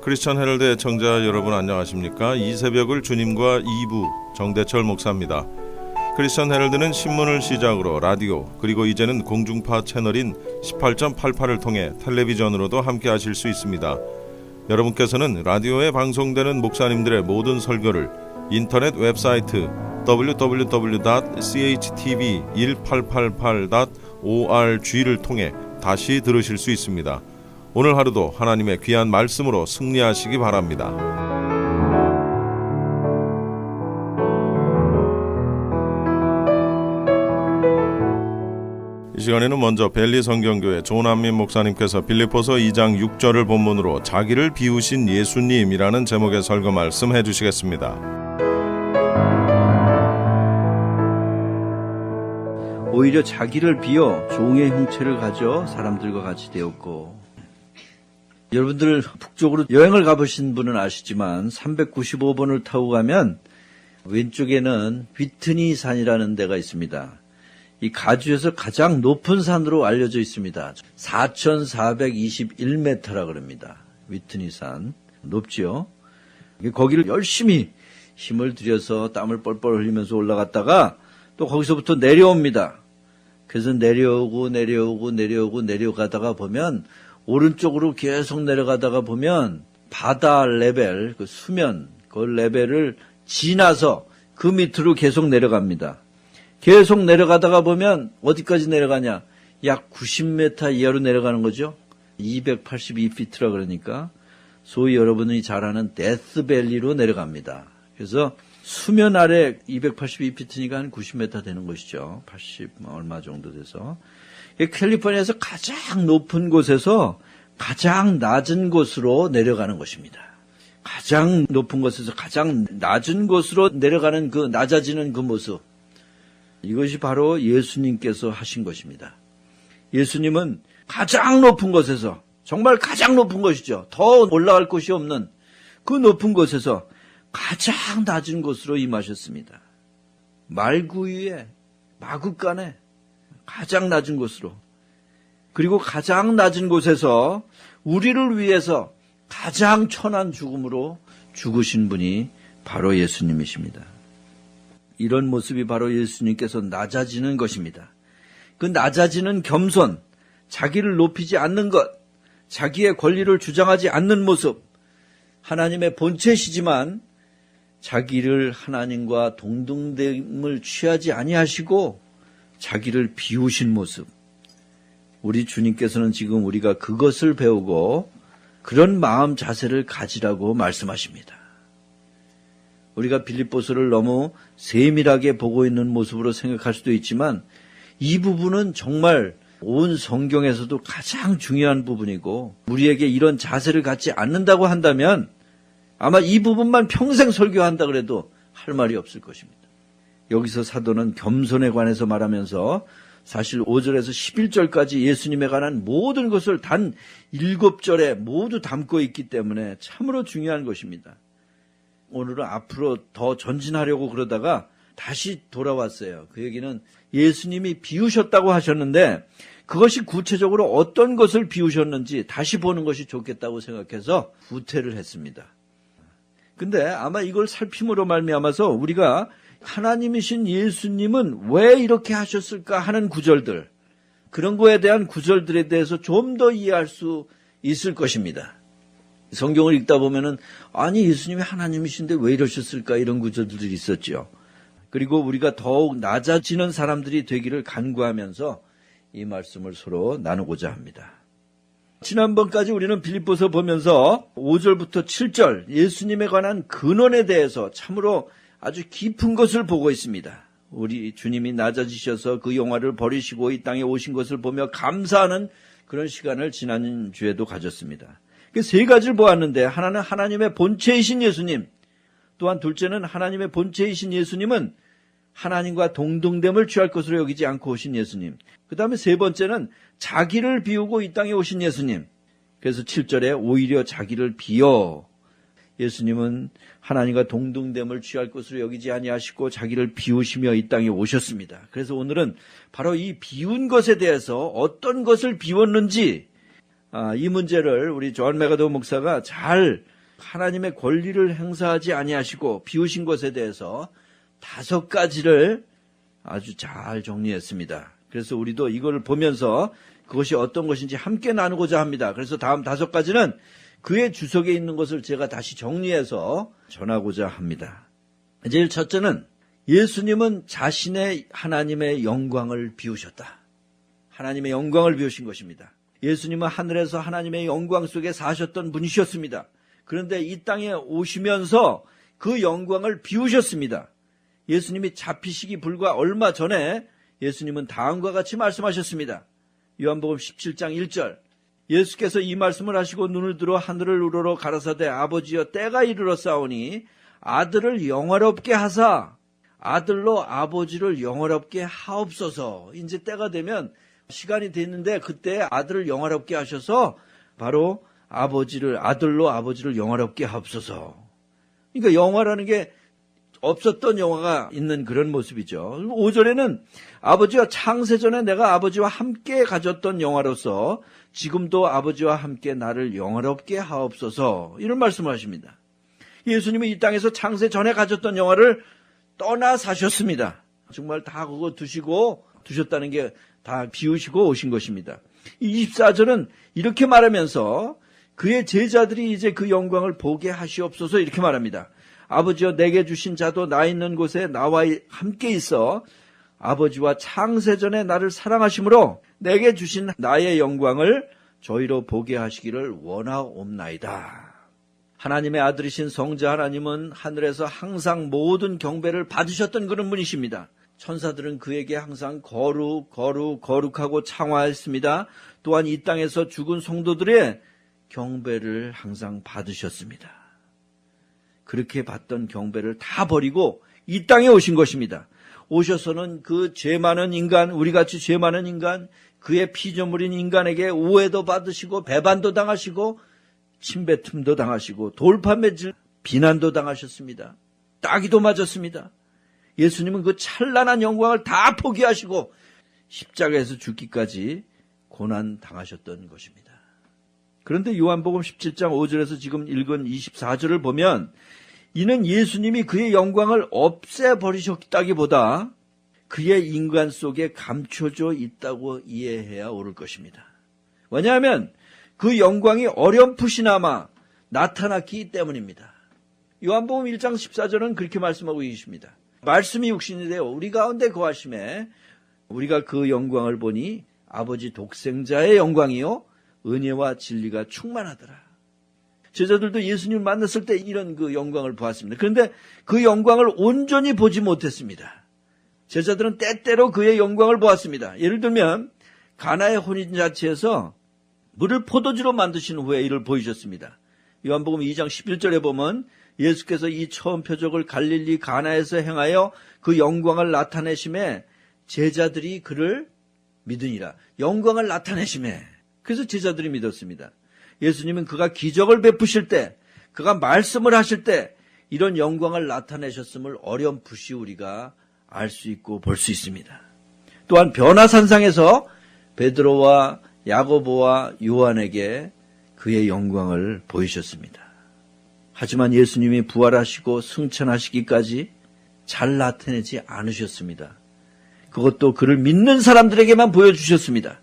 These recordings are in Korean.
크리스천 헤럴드 애청자 여러분 안녕하십니까? 이 새벽을 주님과 2부 정대철 목사입니다. 크리스천 헤럴드는 신문을 시작으로 라디오 그리고 이제는 공중파 채널인 18.88을 통해 텔레비전으로도 함께 하실 수 있습니다. 여러분께서는 라디오에 방송되는 목사님들의 모든 설교를 인터넷 웹사이트 www.chtv1888.org를 통해 다시 들으실 수 있습니다. 오늘 하루도 하나님의 귀한 말씀으로 승리하시기 바랍니다. 이 시간에는 먼저 벨리 성경교회 조남민 목사님께서 빌립보서 2장 6절을 본문으로 자기를 비우신 예수님이라는 제목의 설교 말씀해 주시겠습니다. 오히려 자기를 비워 종의 형체를 가져 사람들과 같이 되었고, 여러분들 북쪽으로 여행을 가보신 분은 아시지만 395번을 타고 가면 왼쪽에는 휘트니 산이라는 데가 있습니다. 이 가주에서 가장 높은 산으로 알려져 있습니다. 4,421m라 그럽니다. 휘트니 산. 높지요? 거기를 열심히 힘을 들여서 땀을 뻘뻘 흘리면서 올라갔다가 또 거기서부터 내려옵니다. 그래서 내려가다가 보면 오른쪽으로 계속 내려가다가 보면 바다 레벨, 그 수면, 그 레벨을 지나서 그 밑으로 계속 내려갑니다. 계속 내려가다가 보면 어디까지 내려가냐? 약 90m 이하로 내려가는 거죠. 282피트라 그러니까 소위 여러분이 잘 아는 데스밸리로 내려갑니다. 그래서 수면 아래 282피트니까 한 90m 되는 것이죠. 80 얼마 정도 돼서. 캘리포니아에서 가장 높은 곳에서 가장 낮은 곳으로 내려가는 것입니다. 가장 높은 곳에서 가장 낮은 곳으로 내려가는 그 낮아지는 그 모습. 이것이 바로 예수님께서 하신 것입니다. 예수님은 가장 높은 곳에서, 정말 가장 높은 곳이죠. 더 올라갈 곳이 없는 그 높은 곳에서 가장 낮은 곳으로 임하셨습니다. 말구 위에, 마구간에 가장 낮은 곳으로, 그리고 가장 낮은 곳에서 우리를 위해서 가장 천한 죽음으로 죽으신 분이 바로 예수님이십니다. 이런 모습이 바로 예수님께서 낮아지는 것입니다. 그 낮아지는 겸손, 자기를 높이지 않는 것, 자기의 권리를 주장하지 않는 모습, 하나님의 본체시지만 자기를 하나님과 동등됨을 취하지 아니하시고 자기를 비우신 모습. 우리 주님께서는 지금 우리가 그것을 배우고 그런 마음 자세를 가지라고 말씀하십니다. 우리가 빌립보서를 너무 세밀하게 보고 있는 모습으로 생각할 수도 있지만 이 부분은 정말 온 성경에서도 가장 중요한 부분이고, 우리에게 이런 자세를 갖지 않는다고 한다면 아마 이 부분만 평생 설교한다 그래도 할 말이 없을 것입니다. 여기서 사도는 겸손에 관해서 말하면서 사실 5절에서 11절까지 예수님에 관한 모든 것을 단 7절에 모두 담고 있기 때문에 참으로 중요한 것입니다. 오늘은 앞으로 더 전진하려고 그러다가 다시 돌아왔어요. 그 얘기는 예수님이 비우셨다고 하셨는데 그것이 구체적으로 어떤 것을 비우셨는지 다시 보는 것이 좋겠다고 생각해서 후퇴를 했습니다. 근데 아마 이걸 살핌으로 말미암아서 우리가 하나님이신 예수님은 왜 이렇게 하셨을까 하는 구절들, 그런 거에 대한 구절들에 대해서 좀 더 이해할 수 있을 것입니다. 성경을 읽다 보면은 아니 예수님이 하나님이신데 왜 이러셨을까 이런 구절들이 있었죠. 그리고 우리가 더욱 낮아지는 사람들이 되기를 간구하면서 이 말씀을 서로 나누고자 합니다. 지난번까지 우리는 빌립보서 보면서 5절부터 7절 예수님에 관한 근원에 대해서 참으로 아주 깊은 것을 보고 있습니다. 우리 주님이 낮아지셔서 그 영화를 버리시고 이 땅에 오신 것을 보며 감사하는 그런 시간을 지난주에도 가졌습니다. 그 세 가지를 보았는데, 하나는 하나님의 본체이신 예수님, 또한 둘째는 하나님의 본체이신 예수님은 하나님과 동등됨을 취할 것으로 여기지 않고 오신 예수님, 그 다음에 세 번째는 자기를 비우고 이 땅에 오신 예수님. 그래서 7절에 오히려 자기를 비워, 예수님은 하나님과 동등됨을 취할 것으로 여기지 아니하시고 자기를 비우시며 이 땅에 오셨습니다. 그래서 오늘은 바로 이 비운 것에 대해서 어떤 것을 비웠는지, 이 문제를 우리 존 맥아도 목사가 잘 하나님의 권리를 행사하지 아니하시고 비우신 것에 대해서 5가지를 아주 잘 정리했습니다. 그래서 우리도 이걸 보면서 그것이 어떤 것인지 함께 나누고자 합니다. 그래서 다음 5가지는 그의 주석에 있는 것을 제가 다시 정리해서 전하고자 합니다. 제일 첫째는 예수님은 자신의 하나님의 영광을 비우셨다. 하나님의 영광을 비우신 것입니다. 예수님은 하늘에서 하나님의 영광 속에 사셨던 분이셨습니다. 그런데 이 땅에 오시면서 그 영광을 비우셨습니다. 예수님이 잡히시기 불과 얼마 전에 예수님은 다음과 같이 말씀하셨습니다. 요한복음 17장 1절. 예수께서 이 말씀을 하시고 눈을 들어 하늘을 우러러 가라사대 아버지여 때가 이르렀사오니 아들을 영화롭게 하사 아들로 아버지를 영화롭게 하옵소서. 이제 때가 되면 시간이 됐는데 그때 아들을 영화롭게 하셔서 바로 아들로 아버지를 영화롭게 하옵소서. 그러니까 영화라는 게 없었던 영화가 있는 그런 모습이죠. 5절에는 아버지와 창세전에 내가 아버지와 함께 가졌던 영화로서 지금도 아버지와 함께 나를 영화롭게 하옵소서. 이런 말씀을 하십니다. 예수님은 이 땅에서 창세전에 가졌던 영화를 떠나 사셨습니다. 정말 다 그거 두셨다는 게 다 비우시고 오신 것입니다. 24절은 이렇게 말하면서 그의 제자들이 이제 그 영광을 보게 하시옵소서 이렇게 말합니다. 아버지여 내게 주신 자도 나 있는 곳에 나와 함께 있어 아버지와 창세전에 나를 사랑하심으로 내게 주신 나의 영광을 저희로 보게 하시기를 원하옵나이다. 하나님의 아들이신 성자 하나님은 하늘에서 항상 모든 경배를 받으셨던 그런 분이십니다. 천사들은 그에게 항상 거룩하고 창화했습니다. 또한 이 땅에서 죽은 성도들의 경배를 항상 받으셨습니다. 그렇게 받던 경배를 다 버리고 이 땅에 오신 것입니다. 오셔서는 그 죄 많은 인간, 우리같이 죄 많은 인간, 그의 피조물인 인간에게 오해도 받으시고 배반도 당하시고 침뱉음도 당하시고 돌파매질 비난도 당하셨습니다. 따기도 맞았습니다. 예수님은 그 찬란한 영광을 다 포기하시고 십자가에서 죽기까지 고난 당하셨던 것입니다. 그런데 요한복음 17장 5절에서 지금 읽은 24절을 보면 이는 예수님이 그의 영광을 없애버리셨다기보다 그의 인간 속에 감춰져 있다고 이해해야 옳을 것입니다. 왜냐하면 그 영광이 어렴풋이나마 나타났기 때문입니다. 요한복음 1장 14절은 그렇게 말씀하고 계십니다. 말씀이 육신이 되어 우리 가운데 거하심에 우리가 그 영광을 보니 아버지 독생자의 영광이요 은혜와 진리가 충만하더라. 제자들도 예수님을 만났을 때 이런 그 영광을 보았습니다. 그런데 그 영광을 온전히 보지 못했습니다. 제자들은 때때로 그의 영광을 보았습니다. 예를 들면 가나의 혼인잔치에서 물을 포도주로 만드신 후에 이를 보이셨습니다. 요한복음 2장 11절에 보면 예수께서 이 처음 표적을 갈릴리 가나에서 행하여 그 영광을 나타내심에 제자들이 그를 믿으니라. 영광을 나타내심에. 그래서 제자들이 믿었습니다. 예수님은 그가 기적을 베푸실 때, 그가 말씀을 하실 때 이런 영광을 나타내셨음을 어렴풋이 우리가 알 수 있고 볼 수 있습니다. 또한 변화산상에서 베드로와 야고보와 요한에게 그의 영광을 보이셨습니다. 하지만 예수님이 부활하시고 승천하시기까지 잘 나타내지 않으셨습니다. 그것도 그를 믿는 사람들에게만 보여주셨습니다.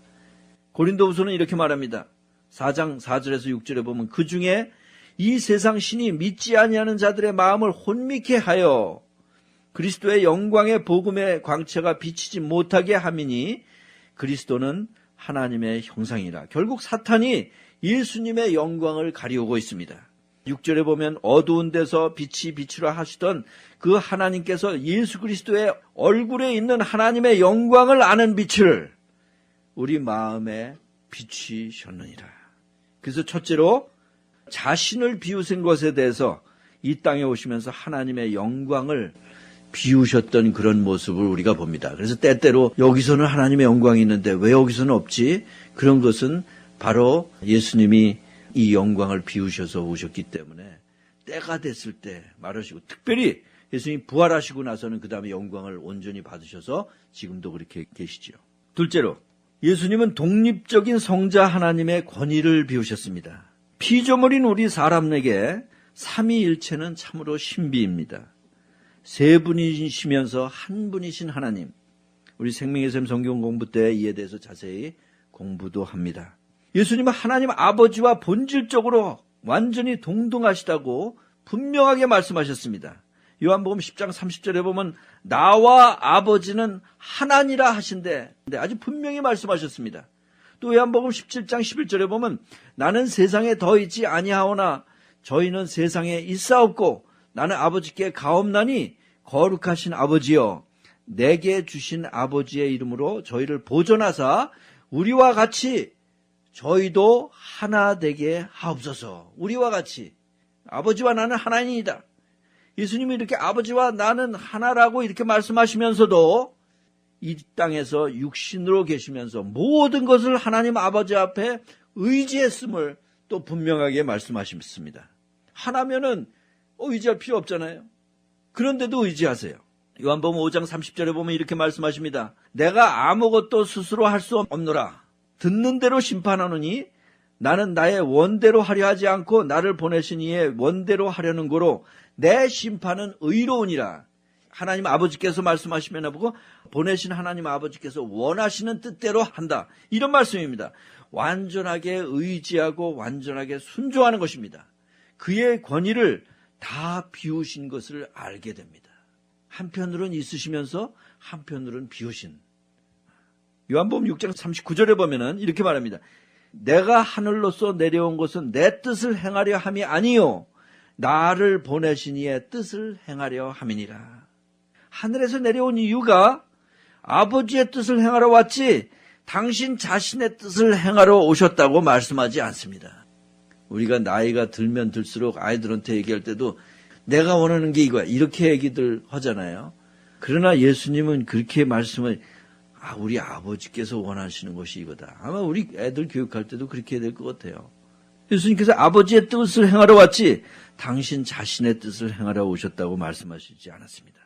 고린도후서는 이렇게 말합니다. 4장 4절에서 6절에 보면 그 중에 이 세상 신이 믿지 아니하는 자들의 마음을 혼미케 하여 그리스도의 영광의 복음의 광채가 비치지 못하게 함이니 그리스도는 하나님의 형상이라. 결국 사탄이 예수님의 영광을 가리우고 있습니다. 6절에 보면 어두운 데서 빛이 비추라 하시던 그 하나님께서 예수 그리스도의 얼굴에 있는 하나님의 영광을 아는 빛을 우리 마음에 비추셨느니라. 그래서 첫째로 자신을 비우신 것에 대해서 이 땅에 오시면서 하나님의 영광을 비우셨던 그런 모습을 우리가 봅니다. 그래서 때때로 여기서는 하나님의 영광이 있는데 왜 여기서는 없지? 그런 것은 바로 예수님이 이 영광을 비우셔서 오셨기 때문에 때가 됐을 때 말하시고, 특별히 예수님이 부활하시고 나서는 그 다음에 영광을 온전히 받으셔서 지금도 그렇게 계시지요. 둘째로 예수님은 독립적인 성자 하나님의 권위를 비우셨습니다. 피조물인 우리 사람에게 삼위일체는 참으로 신비입니다. 세 분이시면서 한 분이신 하나님. 우리 생명의 샘 성경 공부 때 이에 대해서 자세히 공부도 합니다. 예수님은 하나님 아버지와 본질적으로 완전히 동등하시다고 분명하게 말씀하셨습니다. 요한복음 10장 30절에 보면 나와 아버지는 하나니라 하신데 아주 분명히 말씀하셨습니다. 또 요한복음 17장 11절에 보면 나는 세상에 더 있지 아니하오나 저희는 세상에 있사옵고 나는 아버지께 가옵나니 거룩하신 아버지여 내게 주신 아버지의 이름으로 저희를 보존하사 우리와 같이 저희도 하나 되게 하옵소서. 우리와 같이 아버지와 나는 하나이다. 예수님이 이렇게 아버지와 나는 하나라고 이렇게 말씀하시면서도 이 땅에서 육신으로 계시면서 모든 것을 하나님 아버지 앞에 의지했음을 또 분명하게 말씀하셨습니다. 하나면은 의지할 필요 없잖아요. 그런데도 의지하세요. 요한복음 5장 30절에 보면 이렇게 말씀하십니다. 내가 아무것도 스스로 할 수 없노라. 듣는 대로 심판하노니 나는 나의 원대로 하려 하지 않고 나를 보내신 이의 원대로 하려는 거로 내 심판은 의로우니라. 하나님 아버지께서 말씀하시면 보고 보내신 하나님 아버지께서 원하시는 뜻대로 한다. 이런 말씀입니다. 완전하게 의지하고 완전하게 순종하는 것입니다. 그의 권위를 다 비우신 것을 알게 됩니다. 한편으로는 있으시면서 한편으로는 비우신. 요한복음 6장 39절에 보면은 이렇게 말합니다. 내가 하늘로서 내려온 것은 내 뜻을 행하려 함이 아니요 나를 보내신 이의 뜻을 행하려 함이니라. 하늘에서 내려온 이유가 아버지의 뜻을 행하러 왔지 당신 자신의 뜻을 행하러 오셨다고 말씀하지 않습니다. 우리가 나이가 들면 들수록 아이들한테 얘기할 때도 내가 원하는 게 이거야 이렇게 얘기들 하잖아요. 그러나 예수님은 그렇게 말씀을 우리 아버지께서 원하시는 것이 이거다. 아마 우리 애들 교육할 때도 그렇게 해야 될 것 같아요. 예수님께서 아버지의 뜻을 행하러 왔지 당신 자신의 뜻을 행하러 오셨다고 말씀하시지 않았습니다.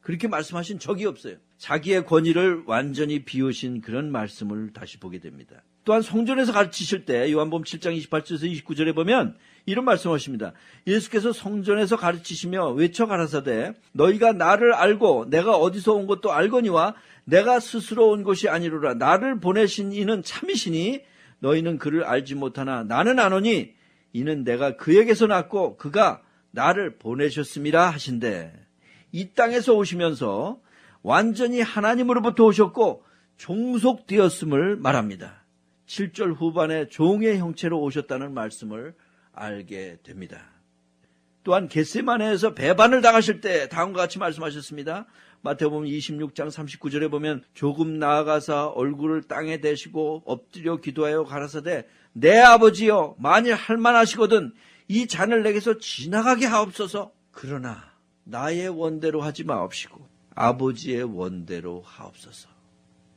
그렇게 말씀하신 적이 없어요. 자기의 권위를 완전히 비우신 그런 말씀을 다시 보게 됩니다. 또한 성전에서 가르치실 때 요한복음 7장 28절에서 29절에 보면 이런 말씀하십니다. 예수께서 성전에서 가르치시며 외쳐 가라사대 너희가 나를 알고 내가 어디서 온 것도 알거니와 내가 스스로 온 것이 아니로라. 나를 보내신 이는 참이시니 너희는 그를 알지 못하나 나는 아노니 이는 내가 그에게서 났고 그가 나를 보내셨음이라 하신대. 이 땅에서 오시면서 완전히 하나님으로부터 오셨고 종속되었음을 말합니다. 7절 후반에 종의 형체로 오셨다는 말씀을 알게 됩니다. 또한 겟세마네에서 배반을 당하실 때 다음과 같이 말씀하셨습니다. 마태복음 26장 39절에 보면 조금 나아가사 얼굴을 땅에 대시고 엎드려 기도하여 가라사대 내 아버지여 만일 할만하시거든 이 잔을 내게서 지나가게 하옵소서. 그러나 나의 원대로 하지 마옵시고 아버지의 원대로 하옵소서.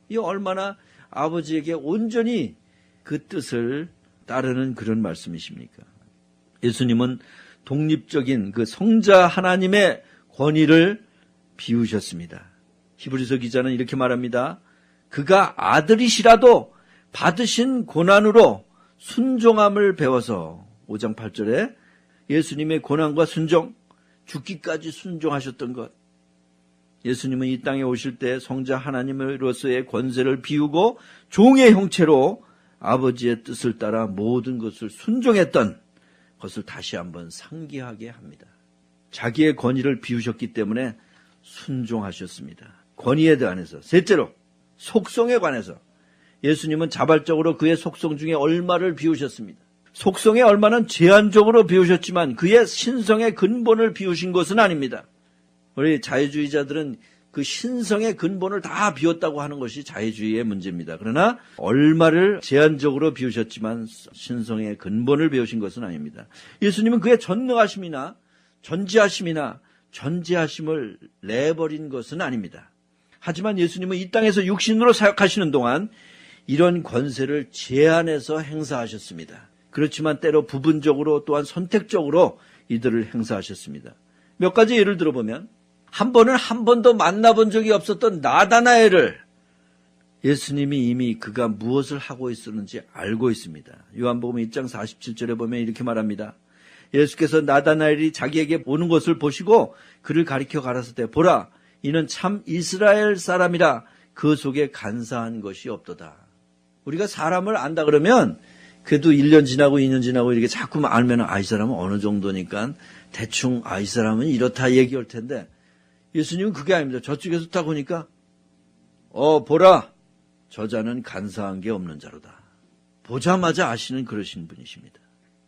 이 얼마나 아버지에게 온전히 그 뜻을 따르는 그런 말씀이십니까? 예수님은 독립적인 그 성자 하나님의 권위를 비우셨습니다. 히브리서 기자는 이렇게 말합니다. 그가 아들이시라도 받으신 고난으로 순종함을 배워서 5장 8절에 예수님의 고난과 순종, 죽기까지 순종하셨던 것. 예수님은 이 땅에 오실 때 성자 하나님으로서의 권세를 비우고 종의 형체로 아버지의 뜻을 따라 모든 것을 순종했던 것을 다시 한번 상기하게 합니다. 자기의 권위를 비우셨기 때문에 순종하셨습니다. 권위에 대해서. 셋째로 속성에 관해서 예수님은 자발적으로 그의 속성 중에 얼마를 비우셨습니다. 속성의 얼마는 제한적으로 비우셨지만 그의 신성의 근본을 비우신 것은 아닙니다. 우리 자유주의자들은 그 신성의 근본을 다 비웠다고 하는 것이 자유주의의 문제입니다. 그러나 얼마를 제한적으로 비우셨지만 신성의 근본을 비우신 것은 아닙니다. 예수님은 그의 전능하심이나 전지하심이나 전지하심을 내버린 것은 아닙니다. 하지만 예수님은 이 땅에서 육신으로 사역하시는 동안 이런 권세를 제한해서 행사하셨습니다. 그렇지만 때로 부분적으로 또한 선택적으로 이들을 행사하셨습니다. 몇 가지 예를 들어보면 한 번은 한 번도 만나본 적이 없었던 나다나엘을 예수님이 이미 그가 무엇을 하고 있었는지 알고 있습니다. 요한복음 1장 47절에 보면 이렇게 말합니다. 예수께서 나다나엘이 자기에게 오는 것을 보시고 그를 가리켜 가라사대 보라 이는 참 이스라엘 사람이라 그 속에 간사한 것이 없도다. 우리가 사람을 안다 그러면 그래도 1년 지나고 2년 지나고 이렇게 자꾸 알면 이 사람은 어느 정도니까 대충 이 사람은 이렇다 얘기할 텐데 예수님은 그게 아닙니다. 저쪽에서 딱 보니까 보라 저자는 간사한 게 없는 자로다. 보자마자 아시는 그러신 분이십니다.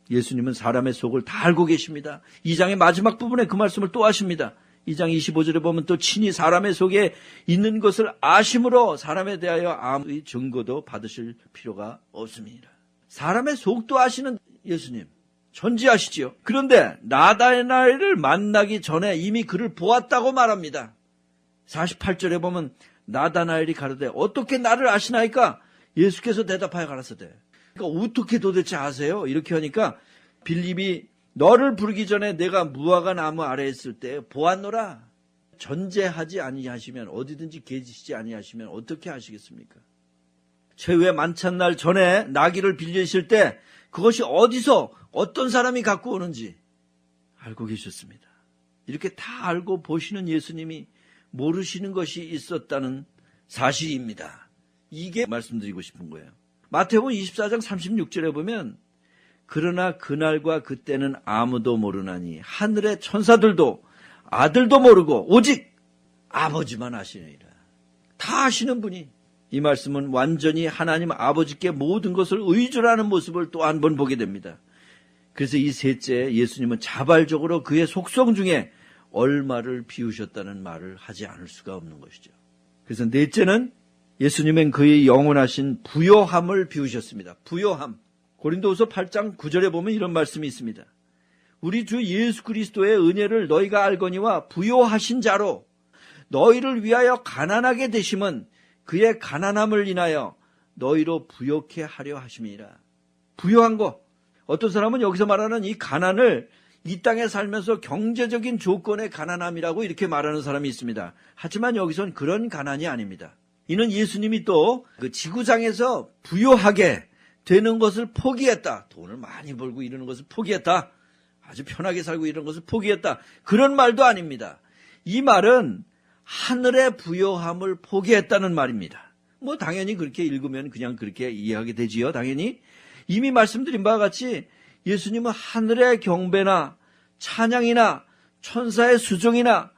예수님은 사람의 속을 다 알고 계십니다. 2장의 마지막 부분에 그 말씀을 또 하십니다. 2장 25절에 보면 또 친히 사람의 속에 있는 것을 아심으로 사람에 대하여 아무의 증거도 받으실 필요가 없습니다. 사람의 속도 아시는 예수님 전지하시지요. 그런데 나다나엘을 만나기 전에 이미 그를 보았다고 말합니다. 48절에 보면 나다나엘이 가로되 어떻게 나를 아시나이까? 예수께서 대답하여 가라사대 그러니까 어떻게 도대체 아세요? 이렇게 하니까 빌립이 너를 부르기 전에 내가 무화과 나무 아래에 있을 때 보았노라. 전제하지 아니하시면 어디든지 계시지 아니하시면 어떻게 아시겠습니까? 최후의 만찬날 전에 나귀를 빌리실 때 그것이 어디서 어떤 사람이 갖고 오는지 알고 계셨습니다. 이렇게 다 알고 보시는 예수님이 모르시는 것이 있었다는 사실입니다. 이게 말씀드리고 싶은 거예요. 마태복음 24장 36절에 보면 그러나 그날과 그때는 아무도 모르나니 하늘의 천사들도 아들도 모르고 오직 아버지만 아시느니라. 다 아시는 분이 이 말씀은 완전히 하나님 아버지께 모든 것을 의존하는 모습을 또 한 번 보게 됩니다. 그래서 이 셋째 예수님은 자발적으로 그의 속성 중에 얼마를 비우셨다는 말을 하지 않을 수가 없는 것이죠. 그래서 넷째는 예수님은 그의 영원하신 부요함을 비우셨습니다. 부요함. 고린도후서 8장 9절에 보면 이런 말씀이 있습니다. 우리 주 예수 그리스도의 은혜를 너희가 알거니와 부요하신 자로 너희를 위하여 가난하게 되심은 그의 가난함을 인하여 너희로 부요케 하려 하심이라. 부요한 거. 어떤 사람은 여기서 말하는 이 가난을 이 땅에 살면서 경제적인 조건의 가난함이라고 이렇게 말하는 사람이 있습니다. 하지만 여기선 그런 가난이 아닙니다. 이는 예수님이 또 그 지구상에서 부요하게 되는 것을 포기했다. 돈을 많이 벌고 이러는 것을 포기했다. 아주 편하게 살고 이런 것을 포기했다. 그런 말도 아닙니다. 이 말은 하늘의 부요함을 포기했다는 말입니다. 뭐 당연히 그렇게 읽으면 그냥 그렇게 이해하게 되지요. 당연히 이미 말씀드린 바와 같이 예수님은 하늘의 경배나 찬양이나 천사의 수종이나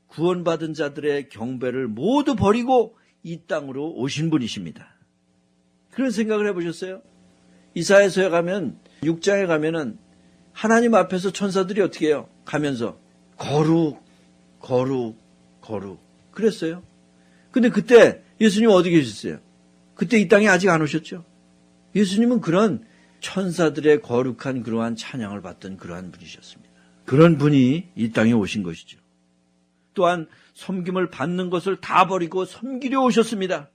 구원받은 자들의 경배를 모두 버리고 이 땅으로 오신 분이십니다. 그런 생각을 해보셨어요? 이사야서에 가면 6장에 가면은 하나님 앞에서 천사들이 어떻게 해요? 가면서 거룩 거룩 거룩 그랬어요. 근데 그때 예수님 어디 계셨어요? 그때 이 땅에 아직 안 오셨죠? 예수님은 그런 천사들의 거룩한 그러한 찬양을 받던 그러한 분이셨습니다. 그런 분이 이 땅에 오신 것이죠. 또한 섬김을 받는 것을 다 버리고 섬기려 오셨습니다.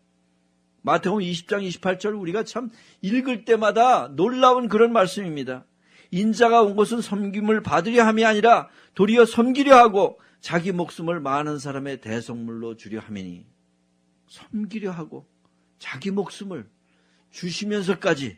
마태복음 20장 28절 우리가 참 읽을 때마다 놀라운 그런 말씀입니다. 인자가 온 것은 섬김을 받으려 함이 아니라 도리어 섬기려 하고 자기 목숨을 많은 사람의 대속물로 주려 함이니 섬기려 하고 자기 목숨을 주시면서까지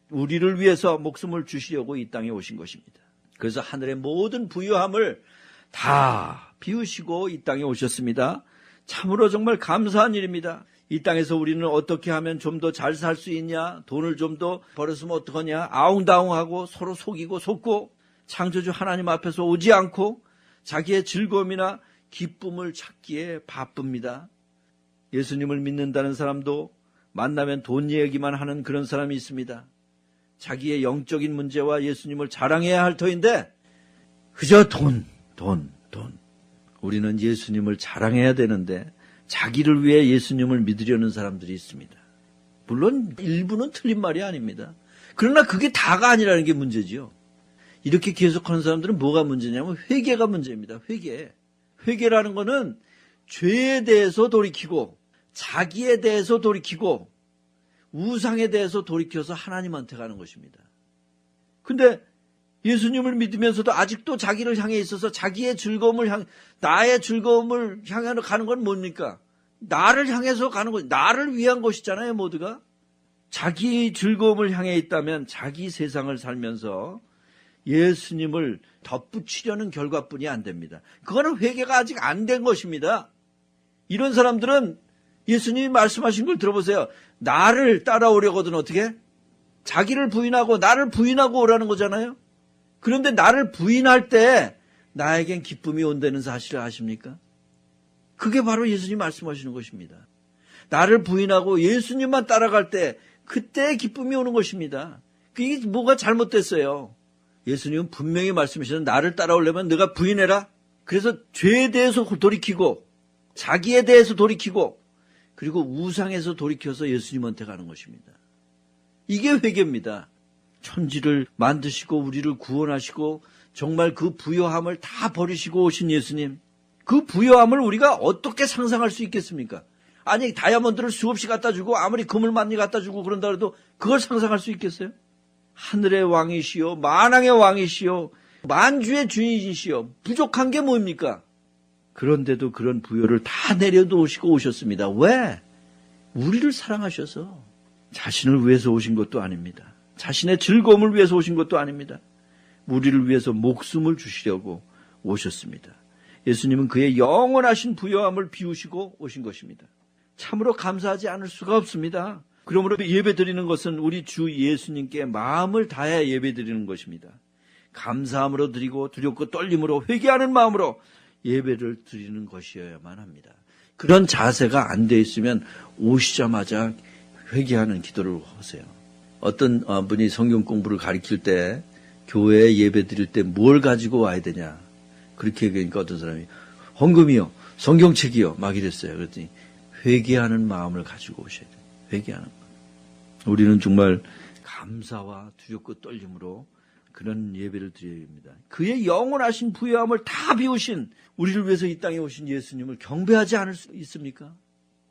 우리를 위해서 목숨을 주시려고 이 땅에 오신 것입니다. 그래서 하늘의 모든 부유함을 다 비우시고 이 땅에 오셨습니다. 참으로 정말 감사한 일입니다. 이 땅에서 우리는 어떻게 하면 좀 더 잘 살 수 있냐, 돈을 좀 더 벌었으면 어떡하냐, 아웅다웅하고 서로 속이고 속고 창조주 하나님 앞에서 오지 않고 자기의 즐거움이나 기쁨을 찾기에 바쁩니다. 예수님을 믿는다는 사람도 만나면 돈 얘기만 하는 그런 사람이 있습니다. 자기의 영적인 문제와 예수님을 자랑해야 할 터인데 그저 돈. 우리는 예수님을 자랑해야 되는데 자기를 위해 예수님을 믿으려는 사람들이 있습니다. 물론 일부는 틀린 말이 아닙니다. 그러나 그게 다가 아니라는 게 문제지요. 이렇게 계속하는 사람들은 뭐가 문제냐면 회개가 문제입니다. 회개라는 거는 죄에 대해서 돌이키고 자기에 대해서 돌이키고 우상에 대해서 돌이켜서 하나님한테 가는 것입니다. 근데 예수님을 믿으면서도 아직도 자기를 향해 있어서 자기의 즐거움을 나의 즐거움을 향해 가는 건 뭡니까? 나를 향해서 가는 것, 나를 위한 것이잖아요, 모두가. 자기 즐거움을 향해 있다면 자기 세상을 살면서 예수님을 덧붙이려는 결과뿐이 안 됩니다. 그거는 회개가 아직 안 된 것입니다. 이런 사람들은 예수님이 말씀하신 걸 들어보세요. 나를 따라오려거든 어떻게? 자기를 부인하고 나를 부인하고 오라는 거잖아요. 그런데 나를 부인할 때 나에겐 기쁨이 온다는 사실을 아십니까? 그게 바로 예수님 말씀하시는 것입니다. 나를 부인하고 예수님만 따라갈 때 그때 기쁨이 오는 것입니다. 그게 뭐가 잘못됐어요? 예수님은 분명히 말씀하시는 나를 따라오려면 네가 부인해라. 그래서 죄에 대해서 돌이키고 자기에 대해서 돌이키고 그리고 우상에서 돌이켜서 예수님한테 가는 것입니다. 이게 회개입니다. 천지를 만드시고 우리를 구원하시고 정말 그 부요함을 다 버리시고 오신 예수님. 그 부요함을 우리가 어떻게 상상할 수 있겠습니까? 아니 다이아몬드를 수없이 갖다 주고 아무리 금을 많이 갖다 주고 그런다 해도 그걸 상상할 수 있겠어요? 하늘의 왕이시여 만왕의 왕이시여 만주의 주인이시여 부족한 게 뭡니까? 그런데도 그런 부요를 다 내려놓으시고 오셨습니다. 왜? 우리를 사랑하셔서 자신을 위해서 오신 것도 아닙니다. 자신의 즐거움을 위해서 오신 것도 아닙니다. 우리를 위해서 목숨을 주시려고 오셨습니다. 예수님은 그의 영원하신 부요함을 비우시고 오신 것입니다. 참으로 감사하지 않을 수가 없습니다. 그러므로 예배드리는 것은 우리 주 예수님께 마음을 다해 예배드리는 것입니다. 감사함으로 드리고 두렵고 떨림으로 회개하는 마음으로 예배를 드리는 것이어야만 합니다. 그런 자세가 안 돼 있으면 오시자마자 회개하는 기도를 하세요. 어떤 분이 성경 공부를 가르칠 때 교회에 예배 드릴 때 뭘 가지고 와야 되냐 그렇게 얘기하니까 어떤 사람이 헌금이요 성경책이요 막 이랬어요. 그랬더니 회개하는 마음을 가지고 오셔야 돼요. 회개하는 마음. 우리는 정말 감사와 두렵고 떨림으로 그런 예배를 드려야 합니다. 그의 영원하신 부요함을 다 비우신 우리를 위해서 이 땅에 오신 예수님을 경배하지 않을 수 있습니까?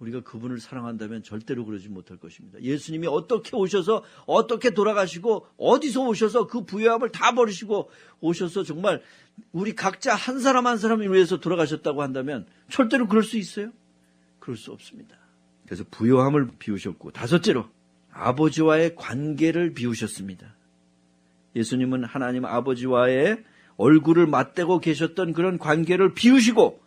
우리가 그분을 사랑한다면 절대로 그러지 못할 것입니다. 예수님이 어떻게 오셔서 어떻게 돌아가시고 어디서 오셔서 그 부요함을 다 버리시고 오셔서 정말 우리 각자 한 사람 한 사람을 위해서 돌아가셨다고 한다면 절대로 그럴 수 있어요? 그럴 수 없습니다. 그래서 부요함을 비우셨고 다섯째로 아버지와의 관계를 비우셨습니다. 예수님은 하나님 아버지와의 얼굴을 맞대고 계셨던 그런 관계를 비우시고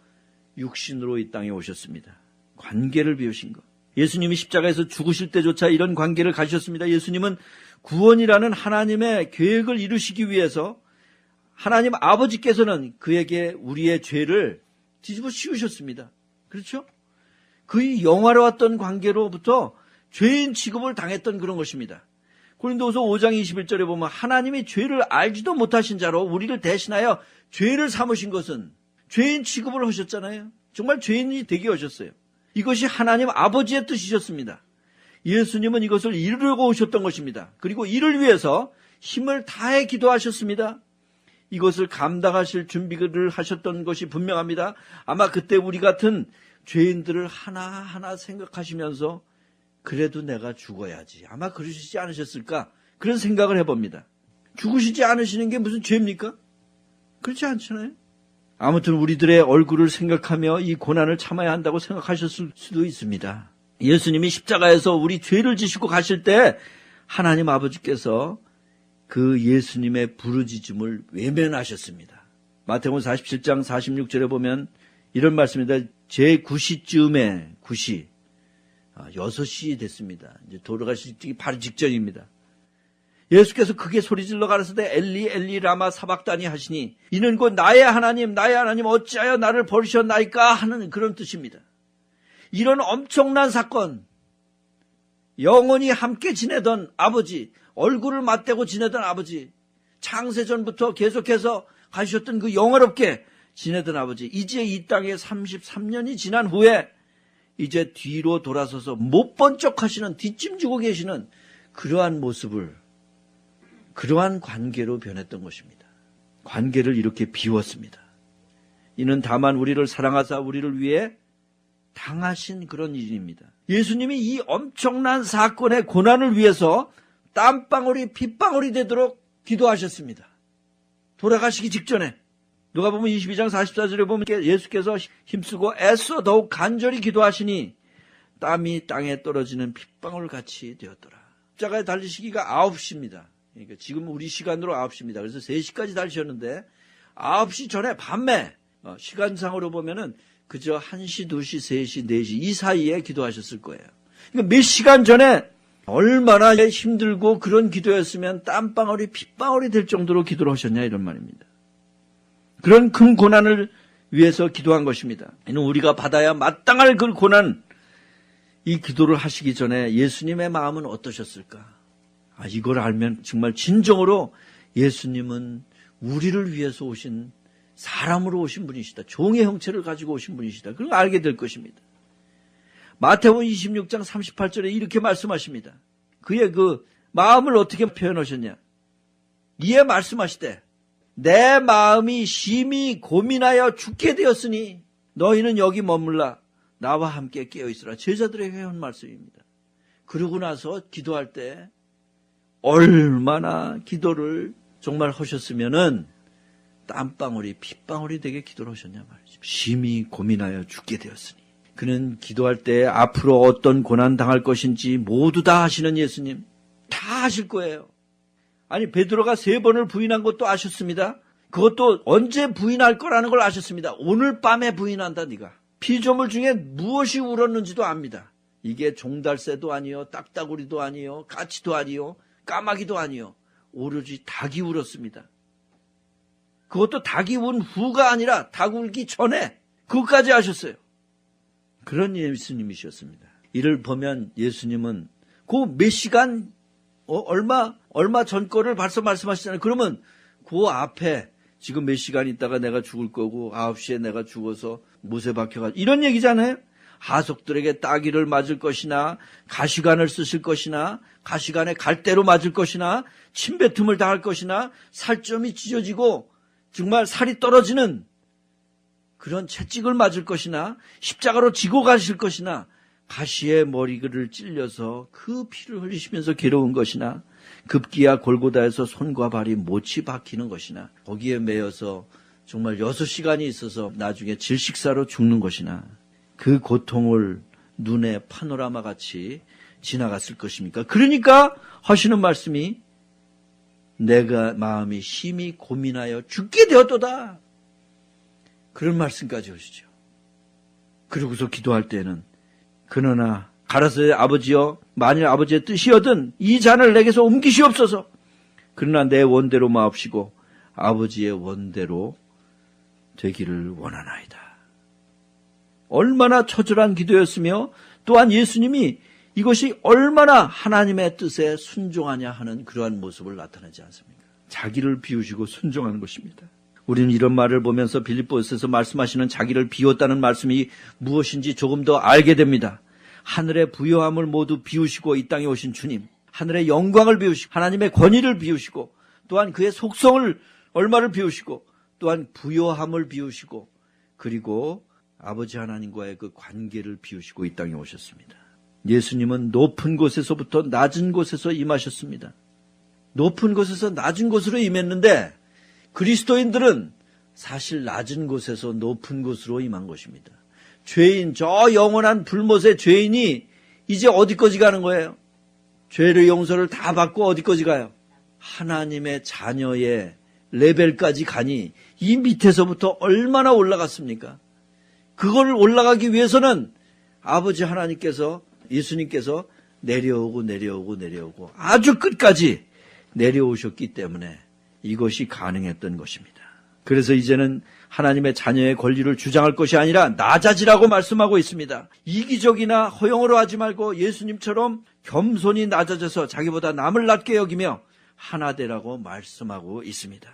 육신으로 이 땅에 오셨습니다. 관계를 비우신 것. 예수님이 십자가에서 죽으실 때조차 이런 관계를 가지셨습니다. 예수님은 구원이라는 하나님의 계획을 이루시기 위해서 하나님 아버지께서는 그에게 우리의 죄를 뒤집어 씌우셨습니다. 그렇죠? 그의 영화로웠던 관계로부터 죄인 취급을 당했던 그런 것입니다. 고린도후서 5장 21절에 보면 하나님이 죄를 알지도 못하신 자로 우리를 대신하여 죄를 삼으신 것은 죄인 취급을 하셨잖아요. 정말 죄인이 되게 하셨어요. 이것이 하나님 아버지의 뜻이셨습니다. 예수님은 이것을 이루려고 오셨던 것입니다. 그리고 이를 위해서 힘을 다해 기도하셨습니다. 이것을 감당하실 준비를 하셨던 것이 분명합니다. 아마 그때 우리 같은 죄인들을 하나하나 생각하시면서 그래도 내가 죽어야지. 아마 그러시지 않으셨을까? 그런 생각을 해봅니다. 죽으시지 않으시는 게 무슨 죄입니까? 그렇지 않잖아요. 아무튼 우리들의 얼굴을 생각하며 이 고난을 참아야 한다고 생각하셨을 수도 있습니다. 예수님이 십자가에서 우리 죄를 지시고 가실 때 하나님 아버지께서 그 예수님의 부르짖음을 외면하셨습니다. 마태복음 47장 46절에 보면 이런 말씀입니다. 제 9시쯤에 9시 6시 됐습니다. 이제 돌아가시기 바로 직전입니다. 예수께서 크게 소리질러 가라사대 엘리 엘리 라마 사박다니 하시니 이는 곧 나의 하나님 어찌하여 나를 버리셨나이까 하는 그런 뜻입니다. 이런 엄청난 사건, 영원히 함께 지내던 아버지, 얼굴을 맞대고 지내던 아버지, 창세전부터 계속해서 가셨던 그 영화롭게 지내던 아버지, 이제 이 땅에 33년이 지난 후에 이제 뒤로 돌아서서 못 본 척 하시는, 뒷짐지고 계시는 그러한 모습을, 그러한 관계로 변했던 것입니다. 관계를 이렇게 비웠습니다. 이는 다만 우리를 사랑하사 우리를 위해 당하신 그런 일입니다. 예수님이 이 엄청난 사건의 고난을 위해서 땀방울이 핏방울이 되도록 기도하셨습니다. 돌아가시기 직전에 누가복음 22장 44절에 보면 예수께서 힘쓰고 애써 더욱 간절히 기도하시니 땀이 땅에 떨어지는 핏방울 같이 되었더라. 십자가에 달리시기가 9시입니다. 그러니까 지금 우리 시간으로 9시입니다. 그래서 3시까지 달리셨는데 9시 전에 밤에 시간상으로 보면은 그저 1시, 2시, 3시, 4시 이 사이에 기도하셨을 거예요. 그러니까 몇 시간 전에 얼마나 힘들고 그런 기도였으면 땀방울이 핏방울이 될 정도로 기도를 하셨냐 이런 말입니다. 그런 큰 고난을 위해서 기도한 것입니다. 이는 우리가 받아야 마땅할 그 고난, 이 기도를 하시기 전에 예수님의 마음은 어떠셨을까? 이걸 알면 정말 진정으로 예수님은 우리를 위해서 오신 사람으로 오신 분이시다. 종의 형체를 가지고 오신 분이시다. 그걸 알게 될 것입니다. 마태복음 26장 38절에 이렇게 말씀하십니다. 그의 그 마음을 어떻게 표현하셨냐? 이에 말씀하시되 내 마음이 심히 고민하여 죽게 되었으니 너희는 여기 머물라 나와 함께 깨어있으라. 제자들에게 한 말씀입니다. 그러고 나서 기도할 때 얼마나 기도를 정말 하셨으면은 땀방울이 핏방울이 되게 기도를 하셨냐 말이죠. 심히 고민하여 죽게 되었으니. 그는 기도할 때 앞으로 어떤 고난 당할 것인지 모두 다 아시는 예수님. 다 아실 거예요. 아니 베드로가 3번을 부인한 것도 아셨습니다. 그것도 언제 부인할 거라는 걸 아셨습니다. 오늘 밤에 부인한다 네가. 피조물 중에 무엇이 울었는지도 압니다. 이게 종달새도 아니요, 딱따구리도 아니요, 까치도 아니요, 까마귀도 아니요. 오로지 닭이 울었습니다. 그것도 닭이 운 후가 아니라 닭 울기 전에 그것까지 아셨어요. 그런 예수님이셨습니다. 이를 보면 예수님은 그 몇 시간 얼마 전 거를 벌써 말씀하시잖아요. 그러면 그 앞에 지금 몇 시간 있다가 내가 죽을 거고 9시에 내가 죽어서 못에 박혀가지고 이런 얘기잖아요. 하속들에게 따귀를 맞을 것이나 가시관을 쓰실 것이나 가시관에 갈대로 맞을 것이나 침뱉음을 당할 것이나 살점이 찢어지고 정말 살이 떨어지는 그런 채찍을 맞을 것이나 십자가로 지고 가실 것이나 가시의 머리를 찔려서 그 피를 흘리시면서 괴로운 것이나 급기야 골고다에서 손과 발이 못이 박히는 것이나 거기에 매여서 정말 6시간이 있어서 나중에 질식사로 죽는 것이나 그 고통을 눈에 파노라마 같이 지나갔을 것입니까? 그러니까 하시는 말씀이 내가 마음이 심히 고민하여 죽게 되었도다. 그런 말씀까지 하시죠. 그러고서 기도할 때는 그러나 가라사대 아버지여 만일 아버지의 뜻이거든 이 잔을 내게서 옮기시옵소서. 그러나 내 원대로 마옵시고 아버지의 원대로 되기를 원하나이다. 얼마나 처절한 기도였으며 또한 예수님이 이것이 얼마나 하나님의 뜻에 순종하냐 하는 그러한 모습을 나타내지 않습니까? 자기를 비우시고 순종하는 것입니다. 우리는 이런 말을 보면서 빌립보서에서 말씀하시는 자기를 비웠다는 말씀이 무엇인지 조금 더 알게 됩니다. 하늘의 부요함을 모두 비우시고 이 땅에 오신 주님, 하늘의 영광을 비우시고 하나님의 권위를 비우시고 또한 그의 속성을 얼마를 비우시고 또한 부요함을 비우시고 그리고 아버지 하나님과의 그 관계를 비우시고 이 땅에 오셨습니다. 예수님은 높은 곳에서부터 낮은 곳에서 임하셨습니다. 높은 곳에서 낮은 곳으로 임했는데 그리스도인들은 사실 낮은 곳에서 높은 곳으로 임한 것입니다. 죄인, 저 영원한 불못의 죄인이 이제 어디까지 가는 거예요? 죄의 용서를 다 받고 어디까지 가요? 하나님의 자녀의 레벨까지 가니 이 밑에서부터 얼마나 올라갔습니까? 그걸 올라가기 위해서는 아버지 하나님께서 예수님께서 내려오고 아주 끝까지 내려오셨기 때문에 이것이 가능했던 것입니다. 그래서 이제는 하나님의 자녀의 권리를 주장할 것이 아니라 낮아지라고 말씀하고 있습니다. 이기적이나 허영으로 하지 말고 예수님처럼 겸손히 낮아져서 자기보다 남을 낮게 여기며 하나 되라고 말씀하고 있습니다.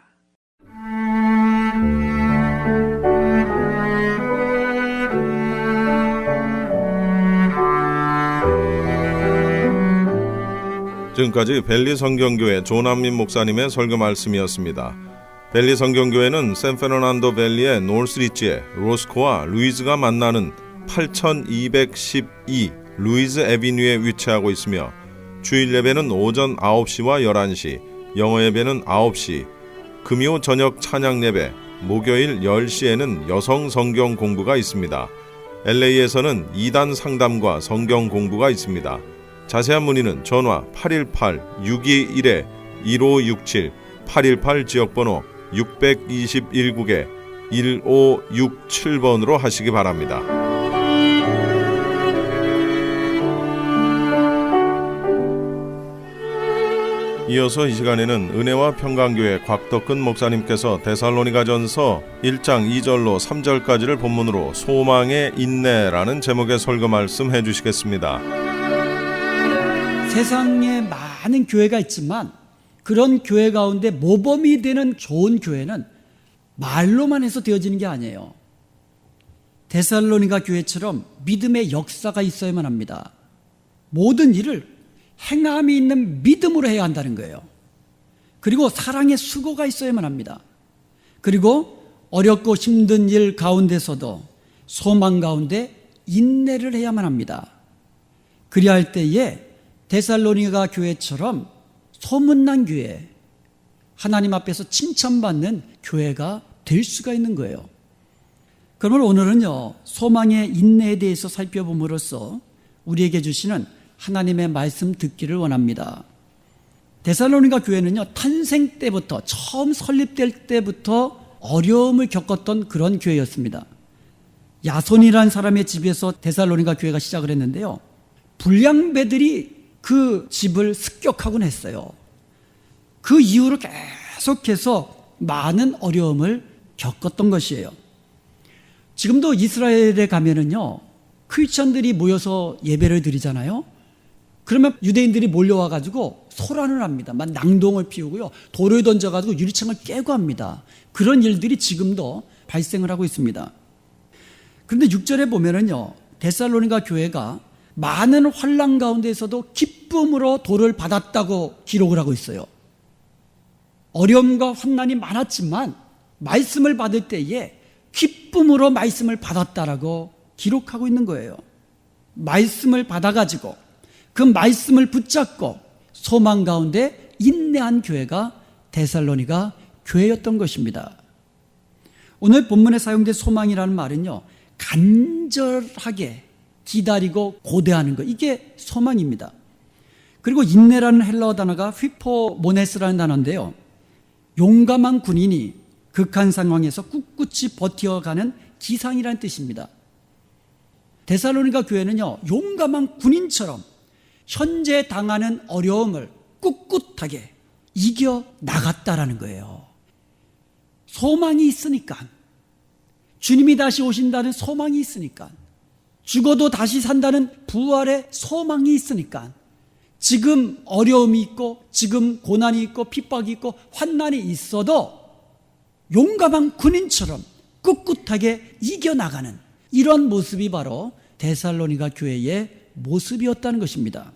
지금까지 벨리 성경교회 조남민 목사님의 설교 말씀이었습니다. 벨리 성경교회는 샌페르난도 밸리의 노스리지에 로스코와 루이즈가 만나는 8212 루이즈 애비뉴에 위치하고 있으며 주일 예배는 오전 9시와 11시, 영어 예배는 9시, 금요 저녁 찬양 예배, 목요일 10시에는 여성 성경 공부가 있습니다. LA에서는 2단 상담과 성경 공부가 있습니다. 자세한 문의는 전화 818-621-1567 818 지역번호 621국에 1567번으로 하시기 바랍니다. 이어서 이 시간에는 은혜와 평강교회 곽덕근 목사님께서 데살로니가전서 1장 2절로 3절까지를 본문으로 소망의 인내라는 제목의 설교 말씀 해주시겠습니다. 세상에 많은 교회가 있지만 그런 교회 가운데 모범이 되는 좋은 교회는 말로만 해서 되어지는 게 아니에요. 데살로니가 교회처럼 믿음의 역사가 있어야만 합니다. 모든 일을 행함이 있는 믿음으로 해야 한다는 거예요. 그리고 사랑의 수고가 있어야만 합니다. 그리고 어렵고 힘든 일 가운데서도 소망 가운데 인내를 해야만 합니다. 그리야 할 때에 데살로니가 교회처럼 소문난 교회, 하나님 앞에서 칭찬받는 교회가 될 수가 있는 거예요. 그러면 오늘은요, 소망의 인내에 대해서 살펴봄으로써 우리에게 주시는 하나님의 말씀 듣기를 원합니다. 데살로니가 교회는요, 탄생 때부터, 처음 설립될 때부터 어려움을 겪었던 그런 교회였습니다. 야손이라는 사람의 집에서 데살로니가 교회가 시작을 했는데요, 불량배들이 그 집을 습격하곤 했어요. 그 이후로 계속해서 많은 어려움을 겪었던 것이에요. 지금도 이스라엘에 가면은요, 크리스천들이 모여서 예배를 드리잖아요. 그러면 유대인들이 몰려와가지고 소란을 합니다. 막 낭동을 피우고요, 돌을 던져가지고 유리창을 깨고 합니다. 그런 일들이 지금도 발생을 하고 있습니다. 그런데 6절에 보면은요, 데살로니가 교회가 많은 환난 가운데에서도 기쁨으로 도를 받았다고 기록을 하고 있어요. 어려움과 환난이 많았지만 말씀을 받을 때에 기쁨으로 말씀을 받았다라고 기록하고 있는 거예요. 말씀을 받아가지고 그 말씀을 붙잡고 소망 가운데 인내한 교회가 데살로니가 교회였던 것입니다. 오늘 본문에 사용된 소망이라는 말은요, 간절하게 기다리고 고대하는 것, 이게 소망입니다. 그리고 인내라는 헬라어 단어가 휘포모네스라는 단어인데요, 용감한 군인이 극한 상황에서 꿋꿋이 버텨가는 기상이라는 뜻입니다. 데살로니가 교회는요, 용감한 군인처럼 현재 당하는 어려움을 꿋꿋하게 이겨 나갔다라는 거예요. 소망이 있으니까, 주님이 다시 오신다는 소망이 있으니까, 죽어도 다시 산다는 부활의 소망이 있으니까, 지금 어려움이 있고 지금 고난이 있고 핍박이 있고 환난이 있어도 용감한 군인처럼 꿋꿋하게 이겨나가는 이런 모습이 바로 데살로니가 교회의 모습이었다는 것입니다.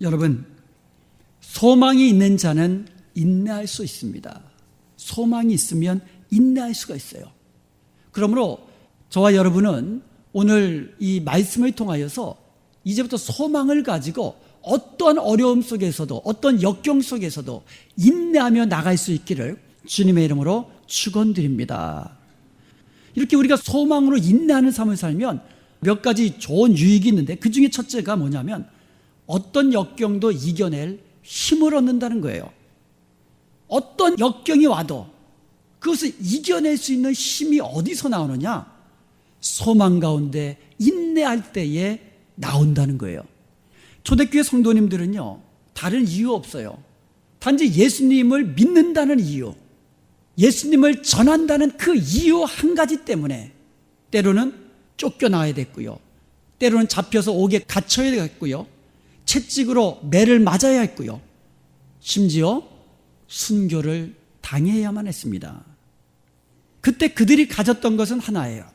여러분, 소망이 있는 자는 인내할 수 있습니다. 소망이 있으면 인내할 수가 있어요. 그러므로 저와 여러분은 오늘 이 말씀을 통하여서 이제부터 소망을 가지고 어떠한 어려움 속에서도, 어떤 역경 속에서도 인내하며 나갈 수 있기를 주님의 이름으로 축원드립니다. 이렇게 우리가 소망으로 인내하는 삶을 살면 몇 가지 좋은 유익이 있는데, 그 중에 첫째가 뭐냐면 어떤 역경도 이겨낼 힘을 얻는다는 거예요. 어떤 역경이 와도 그것을 이겨낼 수 있는 힘이 어디서 나오느냐? 소망 가운데 인내할 때에 나온다는 거예요. 초대교회 성도님들은요, 다른 이유 없어요. 단지 예수님을 믿는다는 이유, 예수님을 전한다는 그 이유 한 가지 때문에 때로는 쫓겨나야 됐고요, 때로는 잡혀서 옥에 갇혀야 됐고요, 채찍으로 매를 맞아야 했고요, 심지어 순교를 당해야만 했습니다. 그때 그들이 가졌던 것은 하나예요.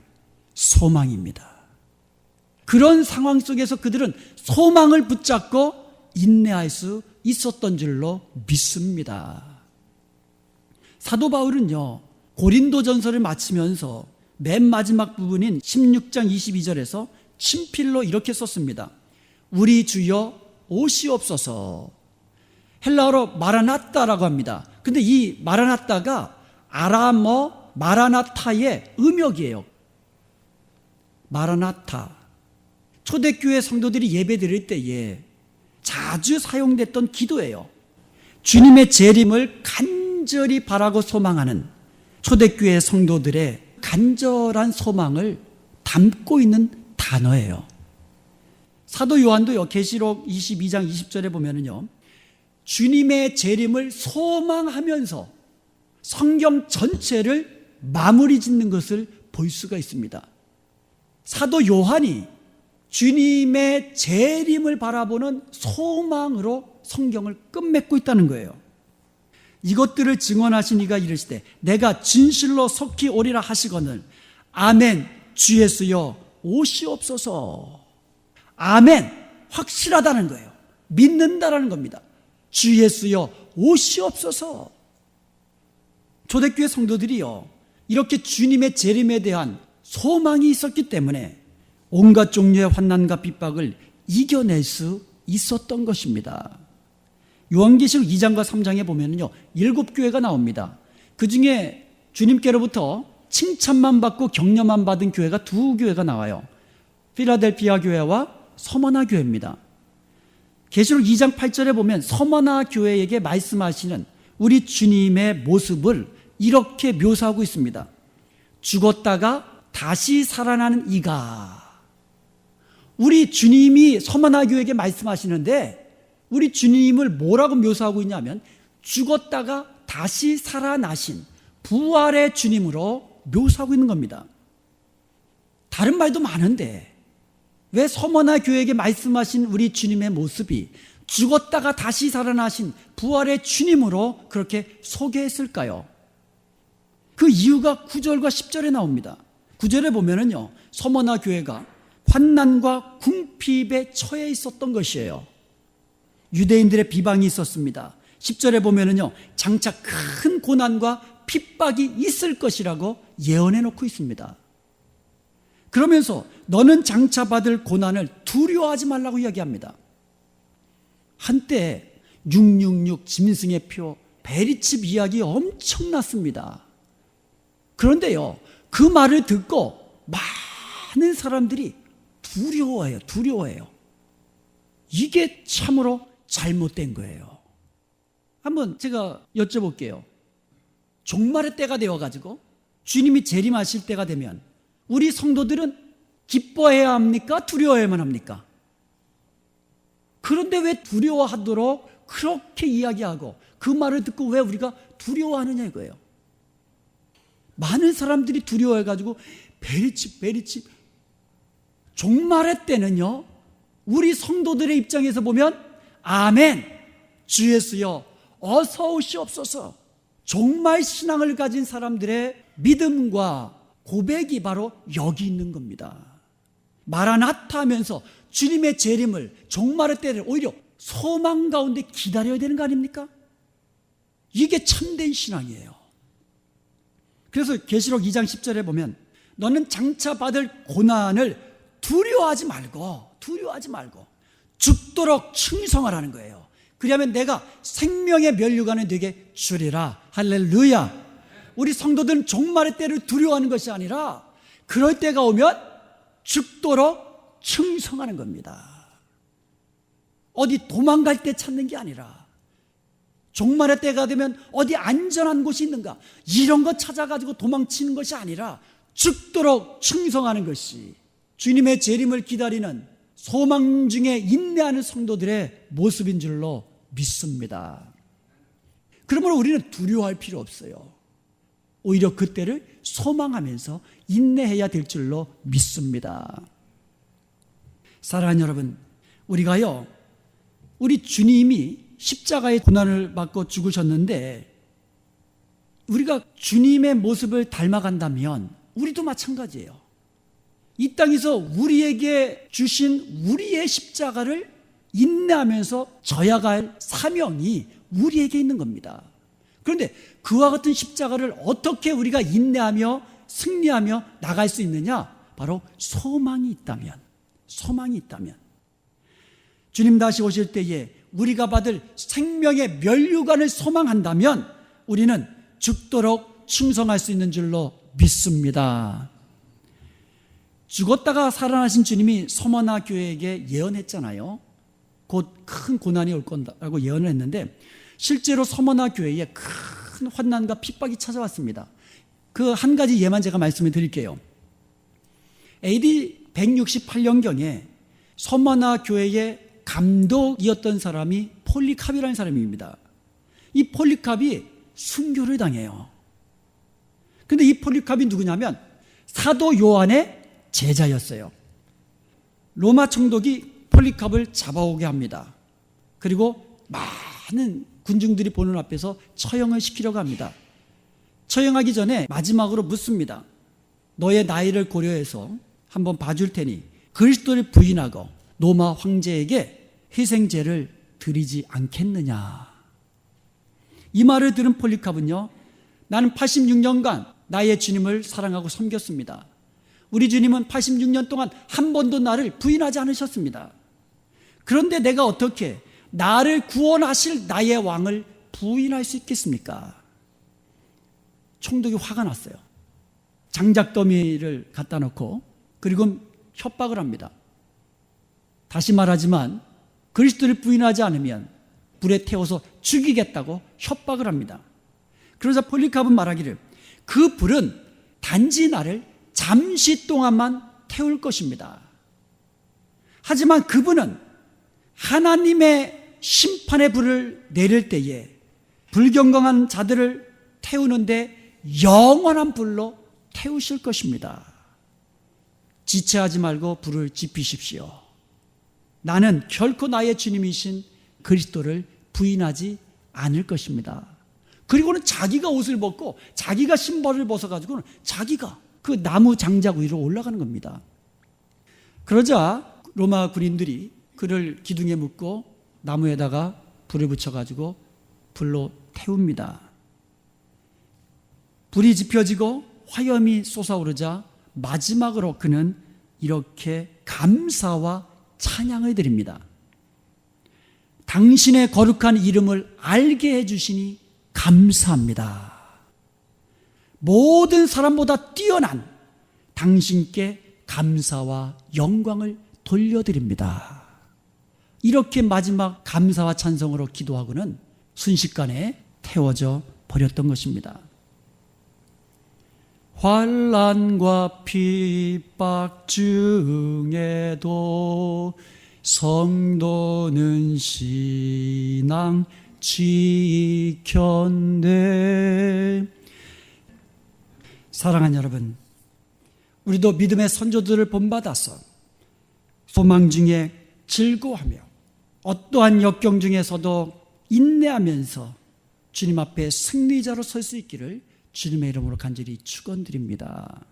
소망입니다. 그런 상황 속에서 그들은 소망을 붙잡고 인내할 수 있었던 줄로 믿습니다. 사도 바울은요, 고린도전서를 마치면서 맨 마지막 부분인 16장 22절에서 친필로 이렇게 썼습니다. 우리 주여 오시옵소서. 헬라어로 마라나따라고 합니다. 근데 이 마라나따가 아람어 마라나타의 음역이에요. 마라나타. 초대교회 성도들이 예배 드릴 때에 자주 사용됐던 기도예요. 주님의 재림을 간절히 바라고 소망하는 초대교회 성도들의 간절한 소망을 담고 있는 단어예요. 사도 요한도요, 계시록 22장 20절에 보면은요, 주님의 재림을 소망하면서 성경 전체를 마무리 짓는 것을 볼 수가 있습니다. 사도 요한이 주님의 재림을 바라보는 소망으로 성경을 끝맺고 있다는 거예요. 이것들을 증언하신 이가 이르시되 내가 진실로 속히 오리라 하시거늘 아멘 주 예수여 오시옵소서. 아멘, 확실하다는 거예요. 믿는다라는 겁니다. 주 예수여 오시옵소서. 초대교회 성도들이요, 이렇게 주님의 재림에 대한 소망이 있었기 때문에 온갖 종류의 환난과 핍박을 이겨낼 수 있었던 것입니다. 요한계시록 2장과 3장에 보면요, 7교회가 나옵니다. 그 중에 주님께로부터 칭찬만 받고 격려만 받은 교회가 2교회가 나와요. 필라델피아 교회와 서머나 교회입니다. 계시록 2장 8절에 보면 서머나 교회에게 말씀하시는 우리 주님의 모습을 이렇게 묘사하고 있습니다. 죽었다가 다시 살아나는 이가. 우리 주님이 서머나 교회에게 말씀하시는데 우리 주님을 뭐라고 묘사하고 있냐면 죽었다가 다시 살아나신 부활의 주님으로 묘사하고 있는 겁니다. 다른 말도 많은데 왜 서머나 교회에게 말씀하신 우리 주님의 모습이 죽었다가 다시 살아나신 부활의 주님으로 그렇게 소개했을까요? 그 이유가 9절과 10절에 나옵니다. 9절에 보면은요, 서머나 교회가 환난과 궁핍에 처해 있었던 것이에요. 유대인들의 비방이 있었습니다. 10절에 보면은요, 장차 큰 고난과 핍박이 있을 것이라고 예언해 놓고 있습니다. 그러면서 너는 장차 받을 고난을 두려워하지 말라고 이야기합니다. 한때 666 짐승의 표 베리칩 이야기 엄청났습니다. 그런데요, 그 말을 듣고 많은 사람들이 두려워해요. 이게 참으로 잘못된 거예요. 한번 제가 여쭤볼게요. 종말의 때가 되어가지고 주님이 재림하실 때가 되면 우리 성도들은 기뻐해야 합니까? 두려워해야만 합니까? 그런데 왜 두려워하도록 그렇게 이야기하고 그 말을 듣고 왜 우리가 두려워하느냐 이거예요. 많은 사람들이 두려워해가지고 베리칩. 종말의 때는요, 우리 성도들의 입장에서 보면 아멘 주 예수여 어서 오시옵소서. 종말 신앙을 가진 사람들의 믿음과 고백이 바로 여기 있는 겁니다. 마라나타 하면서 주님의 재림을, 종말의 때를 오히려 소망 가운데 기다려야 되는 거 아닙니까? 이게 참된 신앙이에요. 그래서 계시록 2장 10절에 보면 너는 장차 받을 고난을 두려워하지 말고 죽도록 충성하라는 거예요. 그러면 내가 생명의 면류관을 되게 주리라. 할렐루야. 우리 성도들은 종말의 때를 두려워하는 것이 아니라 그럴 때가 오면 죽도록 충성하는 겁니다. 어디 도망갈 때 찾는 게 아니라 종말의 때가 되면 어디 안전한 곳이 있는가 이런 거 찾아가지고 도망치는 것이 아니라 죽도록 충성하는 것이 주님의 재림을 기다리는 소망 중에 인내하는 성도들의 모습인 줄로 믿습니다. 그러므로 우리는 두려워할 필요 없어요. 오히려 그때를 소망하면서 인내해야 될 줄로 믿습니다. 사랑하는 여러분, 우리가요, 우리 주님이 십자가의 고난을 받고 죽으셨는데 우리가 주님의 모습을 닮아간다면 우리도 마찬가지예요. 이 땅에서 우리에게 주신 우리의 십자가를 인내하면서 져야 할 사명이 우리에게 있는 겁니다. 그런데 그와 같은 십자가를 어떻게 우리가 인내하며 승리하며 나갈 수 있느냐? 바로 소망이 있다면. 주님 다시 오실 때에 우리가 받을 생명의 면류관을 소망한다면 우리는 죽도록 충성할 수 있는 줄로 믿습니다. 죽었다가 살아나신 주님이 서머나 교회에게 예언했잖아요. 곧 큰 고난이 올 거라고 예언을 했는데 실제로 서머나 교회에 큰 환난과 핍박이 찾아왔습니다. 그 한 가지 예만 제가 말씀을 드릴게요. AD 168년경에 서머나 교회의 감독이었던 사람이 폴리캅이라는 사람입니다. 이 폴리캅이 순교를 당해요. 그런데 이 폴리캅이 누구냐면 사도 요한의 제자였어요. 로마 총독이 폴리캅을 잡아오게 합니다. 그리고 많은 군중들이 보는 앞에서 처형을 시키려고 합니다. 처형하기 전에 마지막으로 묻습니다. 너의 나이를 고려해서 한번 봐줄 테니 그리스도를 부인하고 로마 황제에게 희생제를 드리지 않겠느냐. 이 말을 들은 폴리캅은요, 나는 86년간 나의 주님을 사랑하고 섬겼습니다. 우리 주님은 86년 동안 한 번도 나를 부인하지 않으셨습니다. 그런데 내가 어떻게 나를 구원하실 나의 왕을 부인할 수 있겠습니까? 총독이 화가 났어요. 장작더미를 갖다 놓고 그리고 협박을 합니다. 다시 말하지만 그리스도를 부인하지 않으면 불에 태워서 죽이겠다고 협박을 합니다. 그러자 폴리캅은 말하기를 그 불은 단지 나를 잠시 동안만 태울 것입니다. 하지만 그분은 하나님의 심판의 불을 내릴 때에 불경건한 자들을 태우는데 영원한 불로 태우실 것입니다. 지체하지 말고 불을 지피십시오. 나는 결코 나의 주님이신 그리스도를 부인하지 않을 것입니다. 그리고는 자기가 옷을 벗고 자기가 신발을 벗어가지고는 자기가 그 나무 장작 위로 올라가는 겁니다. 그러자 로마 군인들이 그를 기둥에 묶고 나무에다가 불을 붙여가지고 불로 태웁니다. 불이 지펴지고 화염이 솟아오르자 마지막으로 그는 이렇게 감사와 찬양을 드립니다. 당신의 거룩한 이름을 알게 해주시니 감사합니다. 모든 사람보다 뛰어난 당신께 감사와 영광을 돌려드립니다. 이렇게 마지막 감사와 찬송으로 기도하고는 순식간에 태워져 버렸던 것입니다. 환난과 핍박 중에도 성도는 신앙 지켰네. 사랑하는 여러분, 우리도 믿음의 선조들을 본받아서 소망 중에 즐거워하며 어떠한 역경 중에서도 인내하면서 주님 앞에 승리자로 설 수 있기를 주님의 이름으로 간절히 축원드립니다.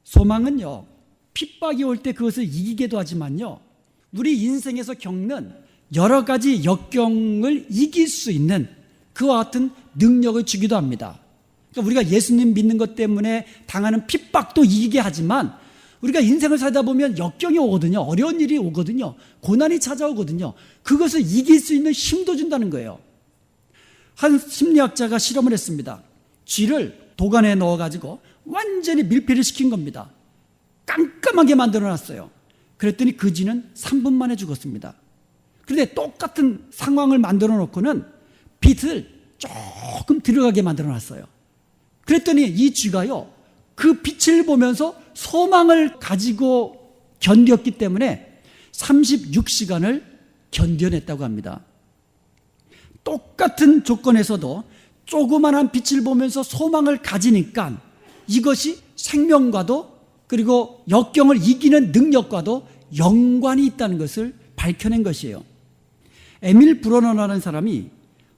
소망은요, 핍박이 올 때 그것을 이기게도 하지만요, 우리 인생에서 겪는 여러 가지 역경을 이길 수 있는 그와 같은 능력을 주기도 합니다. 그러니까 우리가 예수님 믿는 것 때문에 당하는 핍박도 이기게 하지만 우리가 인생을 살다 보면 역경이 오거든요. 어려운 일이 오거든요. 고난이 찾아오거든요. 그것을 이길 수 있는 힘도 준다는 거예요. 한 심리학자가 실험을 했습니다. 쥐를 도관에 넣어가지고 완전히 밀폐를 시킨 겁니다. 깜깜하게 만들어놨어요. 그랬더니 그 쥐는 3분 만에 죽었습니다. 그런데 똑같은 상황을 만들어 놓고는 빛을 조금 들어가게 만들어놨어요. 그랬더니 이 쥐가요, 그 빛을 보면서 소망을 가지고 견뎠기 때문에 36시간을 견뎌냈다고 합니다. 똑같은 조건에서도 조그만한 빛을 보면서 소망을 가지니까 이것이 생명과도 그리고 역경을 이기는 능력과도 연관이 있다는 것을 밝혀낸 것이에요. 에밀 브로너라는 사람이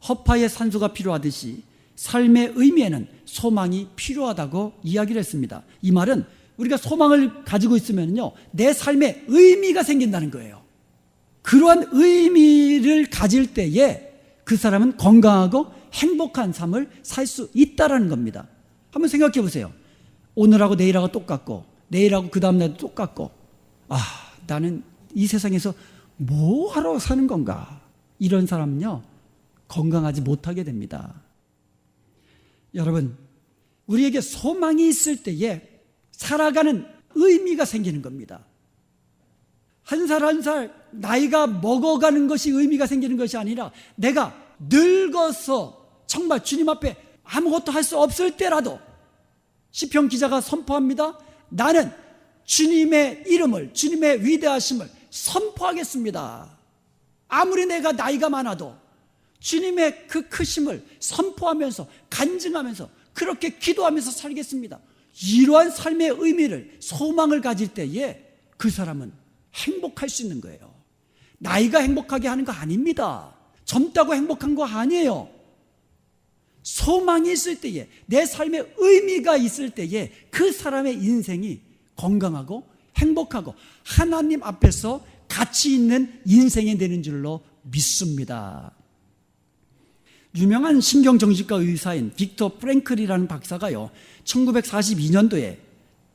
허파에 산소가 필요하듯이 삶의 의미에는 소망이 필요하다고 이야기를 했습니다. 이 말은 우리가 소망을 가지고 있으면요, 내 삶에 의미가 생긴다는 거예요. 그러한 의미를 가질 때에 그 사람은 건강하고 행복한 삶을 살 수 있다는 겁니다. 한번 생각해 보세요. 오늘하고 내일하고 똑같고 내일하고 그 다음 날도 똑같고, 나는 이 세상에서 뭐 하러 사는 건가? 이런 사람은요, 건강하지 못하게 됩니다. 여러분, 우리에게 소망이 있을 때에 살아가는 의미가 생기는 겁니다. 한 살 한 살 나이가 먹어가는 것이 의미가 생기는 것이 아니라 내가 늙어서 정말 주님 앞에 아무것도 할 수 없을 때라도 시편 기자가 선포합니다. 나는 주님의 이름을, 주님의 위대하심을 선포하겠습니다. 아무리 내가 나이가 많아도 주님의 그 크심을 선포하면서 간증하면서 그렇게 기도하면서 살겠습니다. 이러한 삶의 의미를, 소망을 가질 때에 그 사람은 행복할 수 있는 거예요. 나이가 행복하게 하는 거 아닙니다. 젊다고 행복한 거 아니에요. 소망이 있을 때에, 내 삶의 의미가 있을 때에 그 사람의 인생이 건강하고 행복하고 하나님 앞에서 가치 있는 인생이 되는 줄로 믿습니다. 유명한 신경정신과 의사인 빅터 프랭클이라는 박사가요, 1942년도에,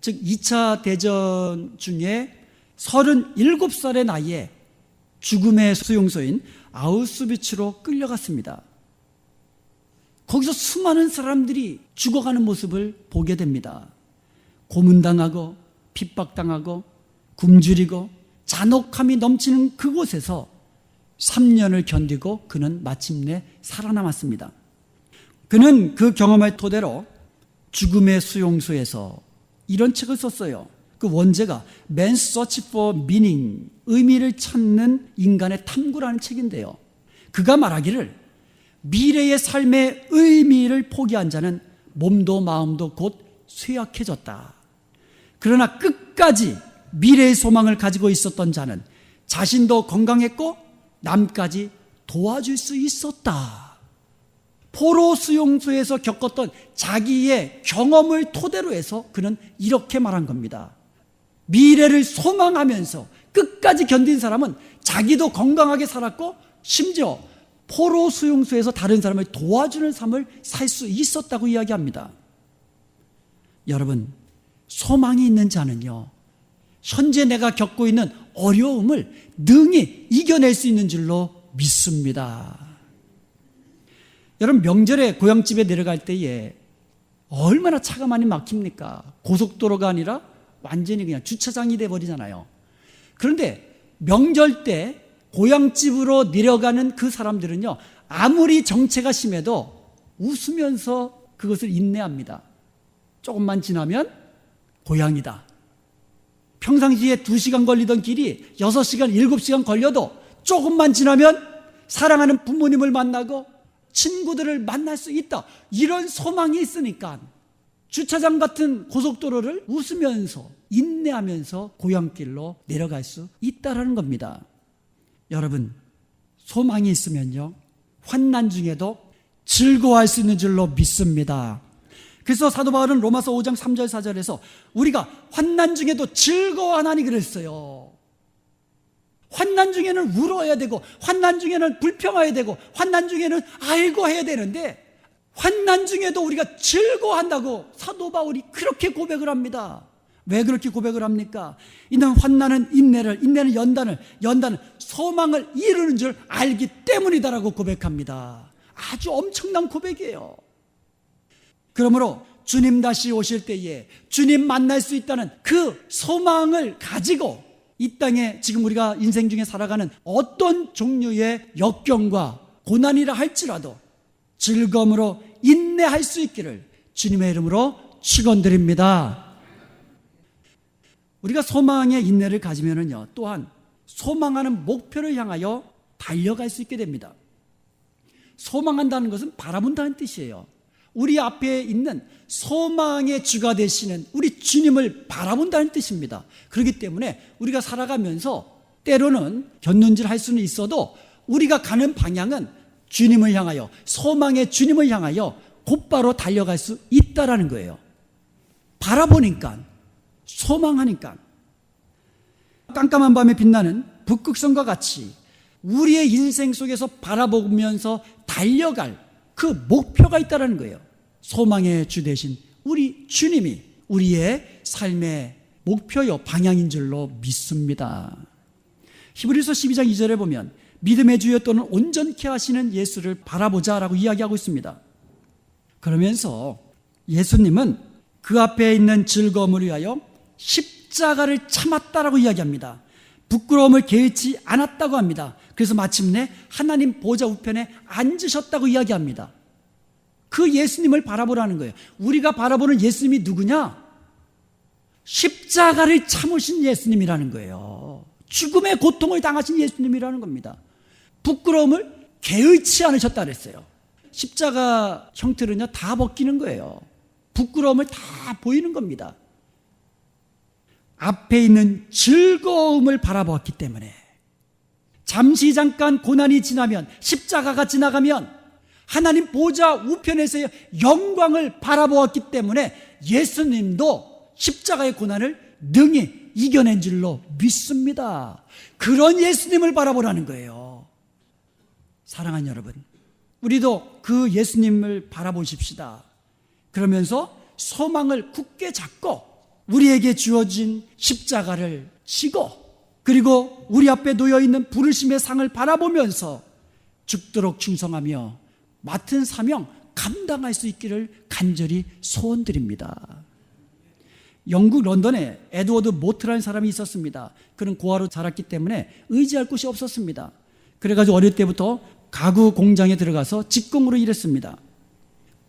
즉 2차 대전 중에 37살의 나이에 죽음의 수용소인 아우슈비츠로 끌려갔습니다. 거기서 수많은 사람들이 죽어가는 모습을 보게 됩니다. 고문당하고 핍박당하고 굶주리고 잔혹함이 넘치는 그곳에서 3년을 견디고 그는 마침내 살아남았습니다. 그는 그 경험을 토대로 죽음의 수용소에서 이런 책을 썼어요. 그 원제가 Man's Search for Meaning, 의미를 찾는 인간의 탐구라는 책인데요. 그가 말하기를 미래의 삶의 의미를 포기한 자는 몸도 마음도 곧 쇠약해졌다. 그러나 끝까지 미래의 소망을 가지고 있었던 자는 자신도 건강했고 남까지 도와줄 수 있었다. 포로 수용소에서 겪었던 자기의 경험을 토대로 해서 그는 이렇게 말한 겁니다. 미래를 소망하면서 끝까지 견딘 사람은 자기도 건강하게 살았고 심지어 포로 수용소에서 다른 사람을 도와주는 삶을 살 수 있었다고 이야기합니다. 여러분, 소망이 있는 자는요, 현재 내가 겪고 있는 어려움을 능히 이겨낼 수 있는 줄로 믿습니다. 여러분, 명절에 고향집에 내려갈 때에 얼마나 차가 많이 막힙니까? 고속도로가 아니라 완전히 그냥 주차장이 돼버리잖아요. 그런데 명절 때 고향집으로 내려가는 그 사람들은요, 아무리 정체가 심해도 웃으면서 그것을 인내합니다. 조금만 지나면 고향이다. 평상시에 2시간 걸리던 길이 6시간, 7시간 걸려도 조금만 지나면 사랑하는 부모님을 만나고 친구들을 만날 수 있다. 이런 소망이 있으니까 주차장 같은 고속도로를 웃으면서 인내하면서 고향길로 내려갈 수 있다라는 겁니다. 여러분, 소망이 있으면요, 환난 중에도 즐거워할 수 있는 줄로 믿습니다. 그래서 사도 바울은 로마서 5장 3절 4절에서 우리가 환난 중에도 즐거워하나니 그랬어요. 환난 중에는 울어야 되고 환난 중에는 불평해야 되고 환난 중에는 아이고 해야 되는데 환난 중에도 우리가 즐거워한다고 사도 바울이 그렇게 고백을 합니다. 왜 그렇게 고백을 합니까? 이는 환난은 인내를, 인내는 연단을, 연단은 소망을 이루는 줄 알기 때문이다라고 고백합니다. 아주 엄청난 고백이에요. 그러므로 주님 다시 오실 때에 주님 만날 수 있다는 그 소망을 가지고 이 땅에 지금 우리가 인생 중에 살아가는 어떤 종류의 역경과 고난이라 할지라도 즐거움으로 인내할 수 있기를 주님의 이름으로 축원드립니다. 우리가 소망의 인내를 가지면은요, 또한 소망하는 목표를 향하여 달려갈 수 있게 됩니다. 소망한다는 것은 바라본다는 뜻이에요. 우리 앞에 있는 소망의 주가 되시는 우리 주님을 바라본다는 뜻입니다. 그렇기 때문에 우리가 살아가면서 때로는 견눈질 할 수는 있어도 우리가 가는 방향은 주님을 향하여, 소망의 주님을 향하여 곧바로 달려갈 수 있다라는 거예요. 바라보니까, 소망하니까. 깜깜한 밤에 빛나는 북극성과 같이 우리의 인생 속에서 바라보면서 달려갈 그 목표가 있다는 거예요. 소망의 주 되신 우리 주님이 우리의 삶의 목표요, 방향인 줄로 믿습니다. 히브리서 12장 2절에 보면 믿음의 주여 또는 온전케 하시는 예수를 바라보자라고 이야기하고 있습니다. 그러면서 예수님은 그 앞에 있는 즐거움을 위하여 십자가를 참았다라고 이야기합니다. 부끄러움을 개의치 않았다고 합니다. 그래서 마침내 하나님 보좌 우편에 앉으셨다고 이야기합니다. 그 예수님을 바라보라는 거예요. 우리가 바라보는 예수님이 누구냐? 십자가를 참으신 예수님이라는 거예요. 죽음의 고통을 당하신 예수님이라는 겁니다. 부끄러움을 개의치 않으셨다 그랬어요. 십자가 형태는요, 다 벗기는 거예요. 부끄러움을 다 보이는 겁니다. 앞에 있는 즐거움을 바라보았기 때문에, 잠시 잠깐 고난이 지나면, 십자가가 지나가면 하나님 보좌 우편에서의 영광을 바라보았기 때문에 예수님도 십자가의 고난을 능히 이겨낸 줄로 믿습니다. 그런 예수님을 바라보라는 거예요. 사랑하는 여러분, 우리도 그 예수님을 바라보십시다. 그러면서 소망을 굳게 잡고 우리에게 주어진 십자가를 지고, 그리고 우리 앞에 놓여있는 부르심의 상을 바라보면서 죽도록 충성하며 맡은 사명 감당할 수 있기를 간절히 소원드립니다. 영국 런던에 에드워드 모트라는 사람이 있었습니다. 그는 고아로 자랐기 때문에 의지할 곳이 없었습니다. 그래가지고 어릴 때부터 가구 공장에 들어가서 직공으로 일했습니다.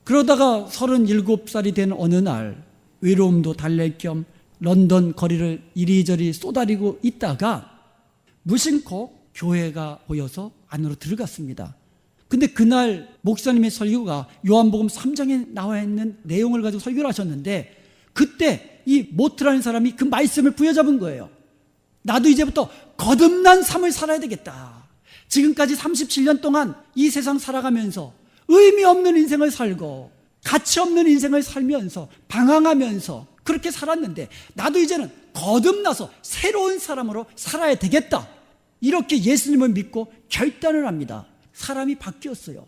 그러다가 37살이 된 어느 날 외로움도 달랠 겸 런던 거리를 이리저리 쏘다니고 있다가 무심코 교회가 보여서 안으로 들어갔습니다. 근데 그날 목사님의 설교가 요한복음 3장에 나와 있는 내용을 가지고 설교를 하셨는데, 그때 이 모트라는 사람이 그 말씀을 부여잡은 거예요. 나도 이제부터 거듭난 삶을 살아야 되겠다. 지금까지 37년 동안 이 세상 살아가면서 의미 없는 인생을 살고 가치 없는 인생을 살면서 방황하면서 그렇게 살았는데, 나도 이제는 거듭나서 새로운 사람으로 살아야 되겠다. 이렇게 예수님을 믿고 결단을 합니다. 사람이 바뀌었어요.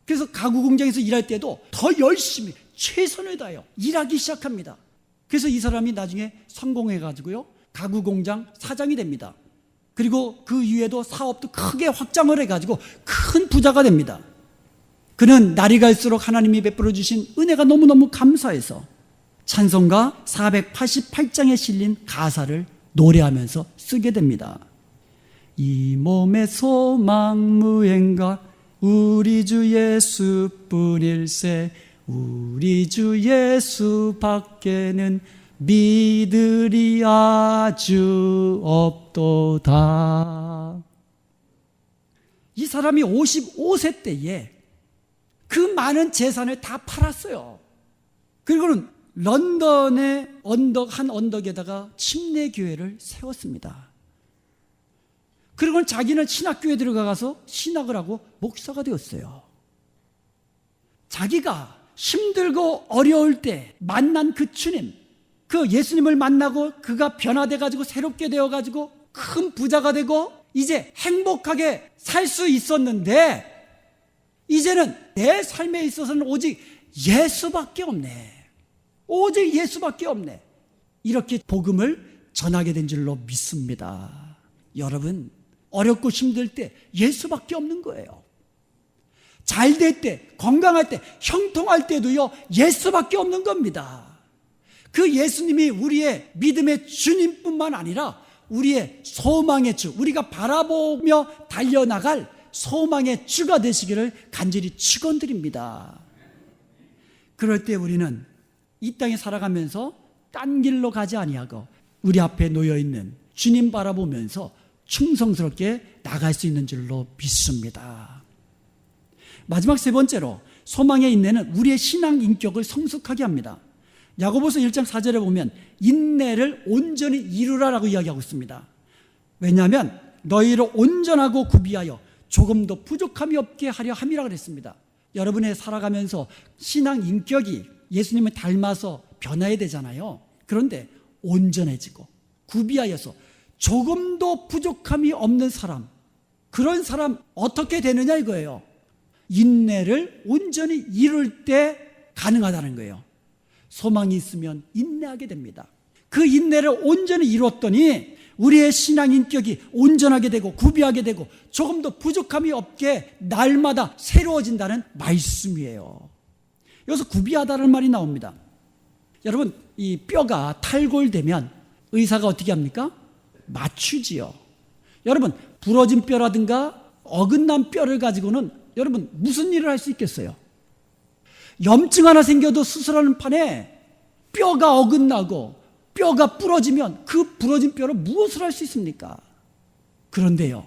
그래서 가구 공장에서 일할 때도 더 열심히 최선을 다하여 일하기 시작합니다. 그래서 이 사람이 나중에 성공해가지고요, 가구 공장 사장이 됩니다. 그리고 그 이후에도 사업도 크게 확장을 해가지고 큰 부자가 됩니다. 그는 날이 갈수록 하나님이 베풀어 주신 은혜가 너무너무 감사해서 찬송가 488장에 실린 가사를 노래하면서 쓰게 됩니다. 이 몸의 소망 무행가 우리 주 예수뿐일세, 우리 주 예수 밖에는 믿으리 아주 없도다. 이 사람이 55세 때에 그 많은 재산을 다 팔았어요. 그리고는 런던의 한 언덕에다가 침례교회를 세웠습니다. 그리고는 자기는 신학교에 들어가서 신학을 하고 목사가 되었어요. 자기가 힘들고 어려울 때 만난 그 주님, 그 예수님을 만나고 그가 변화돼가지고 새롭게 되어가지고 큰 부자가 되고 이제 행복하게 살 수 있었는데, 이제는 내 삶에 있어서는 오직 예수밖에 없네. 오직 예수밖에 없네. 이렇게 복음을 전하게 된 줄로 믿습니다. 여러분, 어렵고 힘들 때 예수밖에 없는 거예요. 잘 될 때, 건강할 때, 형통할 때도요, 예수밖에 없는 겁니다. 그 예수님이 우리의 믿음의 주님뿐만 아니라 우리의 소망의 주, 우리가 바라보며 달려나갈 소망의 주가 되시기를 간절히 축원드립니다. 그럴 때 우리는 이 땅에 살아가면서 딴 길로 가지 아니하고 우리 앞에 놓여있는 주님 바라보면서 충성스럽게 나갈 수 있는 줄로 믿습니다. 마지막 세 번째로, 소망의 인내는 우리의 신앙 인격을 성숙하게 합니다. 야고보서 1장 4절에 보면 인내를 온전히 이루라라고 이야기하고 있습니다. 왜냐하면 너희를 온전하고 구비하여 조금도 부족함이 없게 하려 함이라 그랬습니다. 여러분의 살아가면서 신앙 인격이 예수님을 닮아서 변화해야 되잖아요. 그런데 온전해지고 구비하여서 조금도 부족함이 없는 사람, 그런 사람 어떻게 되느냐 이거예요. 인내를 온전히 이룰 때 가능하다는 거예요. 소망이 있으면 인내하게 됩니다. 그 인내를 온전히 이뤘더니 우리의 신앙 인격이 온전하게 되고 구비하게 되고 조금도 부족함이 없게 날마다 새로워진다는 말씀이에요. 여기서 구비하다는 말이 나옵니다. 여러분, 이 뼈가 탈골되면 의사가 어떻게 합니까? 맞추지요. 여러분, 부러진 뼈라든가 어긋난 뼈를 가지고는 여러분 무슨 일을 할 수 있겠어요? 염증 하나 생겨도 수술하는 판에 뼈가 어긋나고 뼈가 부러지면 그 부러진 뼈로 무엇을 할 수 있습니까? 그런데요,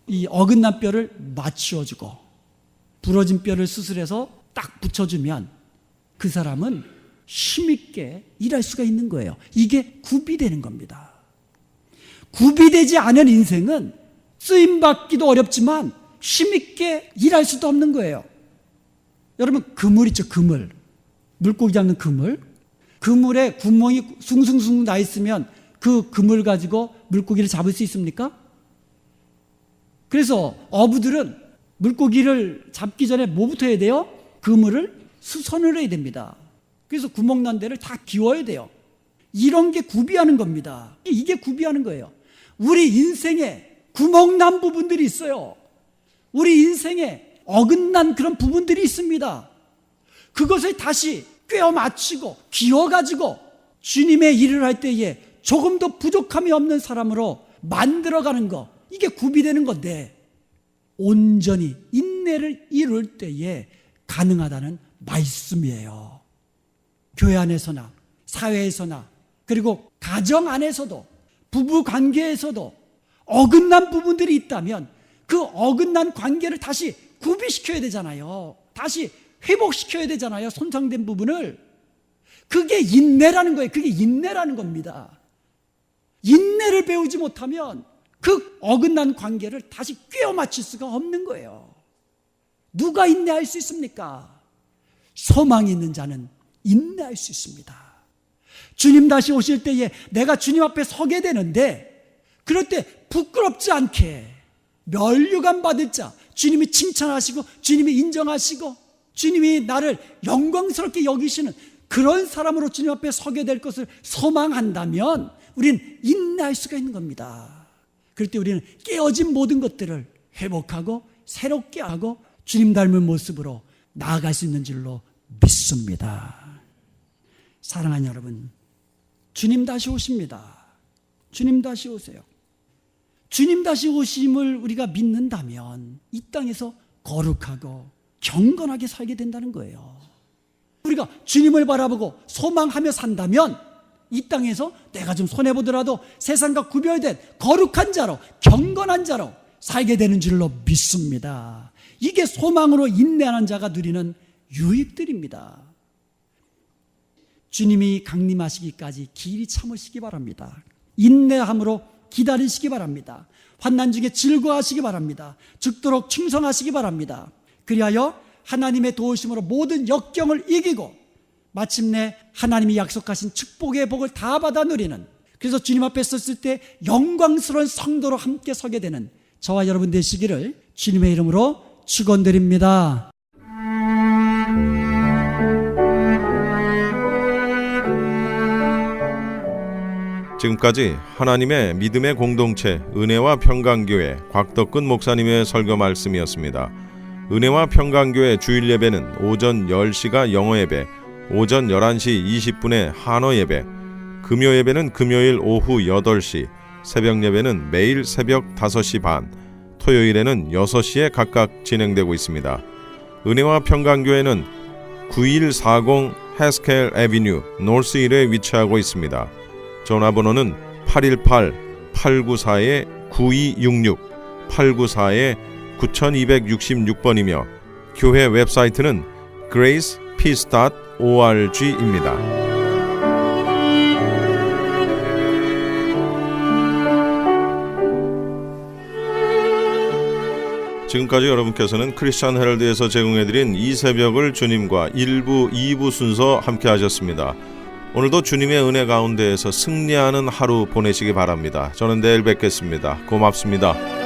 이 어긋난 뼈를 맞추어주고 부러진 뼈를 수술해서 딱 붙여주면 그 사람은 힘있게 일할 수가 있는 거예요. 이게 구비되는 겁니다. 구비되지 않은 인생은 쓰임받기도 어렵지만 힘있게 일할 수도 없는 거예요. 여러분, 그물 있죠, 그물. 물고기 잡는 그물. 그물에 구멍이 숭숭숭 나 있으면 그 그물 가지고 물고기를 잡을 수 있습니까? 그래서 어부들은 물고기를 잡기 전에 뭐부터 해야 돼요? 그물을 수선을 해야 됩니다. 그래서 구멍 난 데를 다 기워야 돼요. 이런 게 구비하는 겁니다. 이게 구비하는 거예요. 우리 인생에 구멍 난 부분들이 있어요. 우리 인생에 어긋난 그런 부분들이 있습니다. 그것을 다시 꿰어 맞추고 기워가지고 주님의 일을 할 때에 조금 더 부족함이 없는 사람으로 만들어가는 거, 이게 구비되는 건데 온전히 인내를 이룰 때에 가능하다는 말씀이에요. 교회 안에서나 사회에서나 그리고 가정 안에서도 부부 관계에서도 어긋난 부분들이 있다면 그 어긋난 관계를 다시 구비시켜야 되잖아요. 다시 회복시켜야 되잖아요. 손상된 부분을. 그게 인내라는 거예요. 그게 인내라는 겁니다. 인내를 배우지 못하면 그 어긋난 관계를 다시 꿰어 맞출 수가 없는 거예요. 누가 인내할 수 있습니까? 소망이 있는 자는 인내할 수 있습니다. 주님 다시 오실 때에 내가 주님 앞에 서게 되는데 그럴 때 부끄럽지 않게 면류관 받을 자, 주님이 칭찬하시고 주님이 인정하시고 주님이 나를 영광스럽게 여기시는 그런 사람으로 주님 앞에 서게 될 것을 소망한다면 우리는 인내할 수가 있는 겁니다. 그럴 때 우리는 깨어진 모든 것들을 회복하고 새롭게 하고 주님 닮은 모습으로 나아갈 수 있는 줄로 믿습니다. 사랑하는 여러분, 주님 다시 오십니다. 주님 다시 오세요. 주님 다시 오심을 우리가 믿는다면 이 땅에서 거룩하고 경건하게 살게 된다는 거예요. 우리가 주님을 바라보고 소망하며 산다면 이 땅에서 내가 좀 손해보더라도 세상과 구별된 거룩한 자로, 경건한 자로 살게 되는 줄로 믿습니다. 이게 소망으로 인내하는 자가 누리는 유익들입니다. 주님이 강림하시기까지 길이 참으시기 바랍니다. 인내함으로 기다리시기 바랍니다. 환난 중에 즐거워하시기 바랍니다. 죽도록 충성하시기 바랍니다. 그리하여 하나님의 도우심으로 모든 역경을 이기고 마침내 하나님이 약속하신 축복의 복을 다 받아 누리는, 그래서 주님 앞에 섰을 때 영광스러운 성도로 함께 서게 되는 저와 여러분 되시기를 주님의 이름으로 축원드립니다. 지금까지 하나님의 믿음의 공동체 은혜와 평강교회 곽덕근 목사님의 설교 말씀이었습니다. 은혜와 평강교회 주일 예배는 오전 10시가 영어 예배, 오전 11시 20분에 한어 예배, 금요 예배는 금요일 오후 8시, 새벽 예배는 매일 새벽 5시 반, 토요일에는 6시에 각각 진행되고 있습니다. 은혜와 평강교회는 9140 해스켈 애비뉴 노스 1에 위치하고 있습니다. 전화번호는 818-894-9266, 894-9266번이며 교회 웹사이트는 gracepeace.org입니다. 지금까지 여러분께서는 크리스천 헤럴드에서 제공해드린 이 새벽을 주님과 1부, 2부 순서 함께 하셨습니다. 오늘도 주님의 은혜 가운데에서 승리하는 하루 보내시기 바랍니다. 저는 내일 뵙겠습니다. 고맙습니다.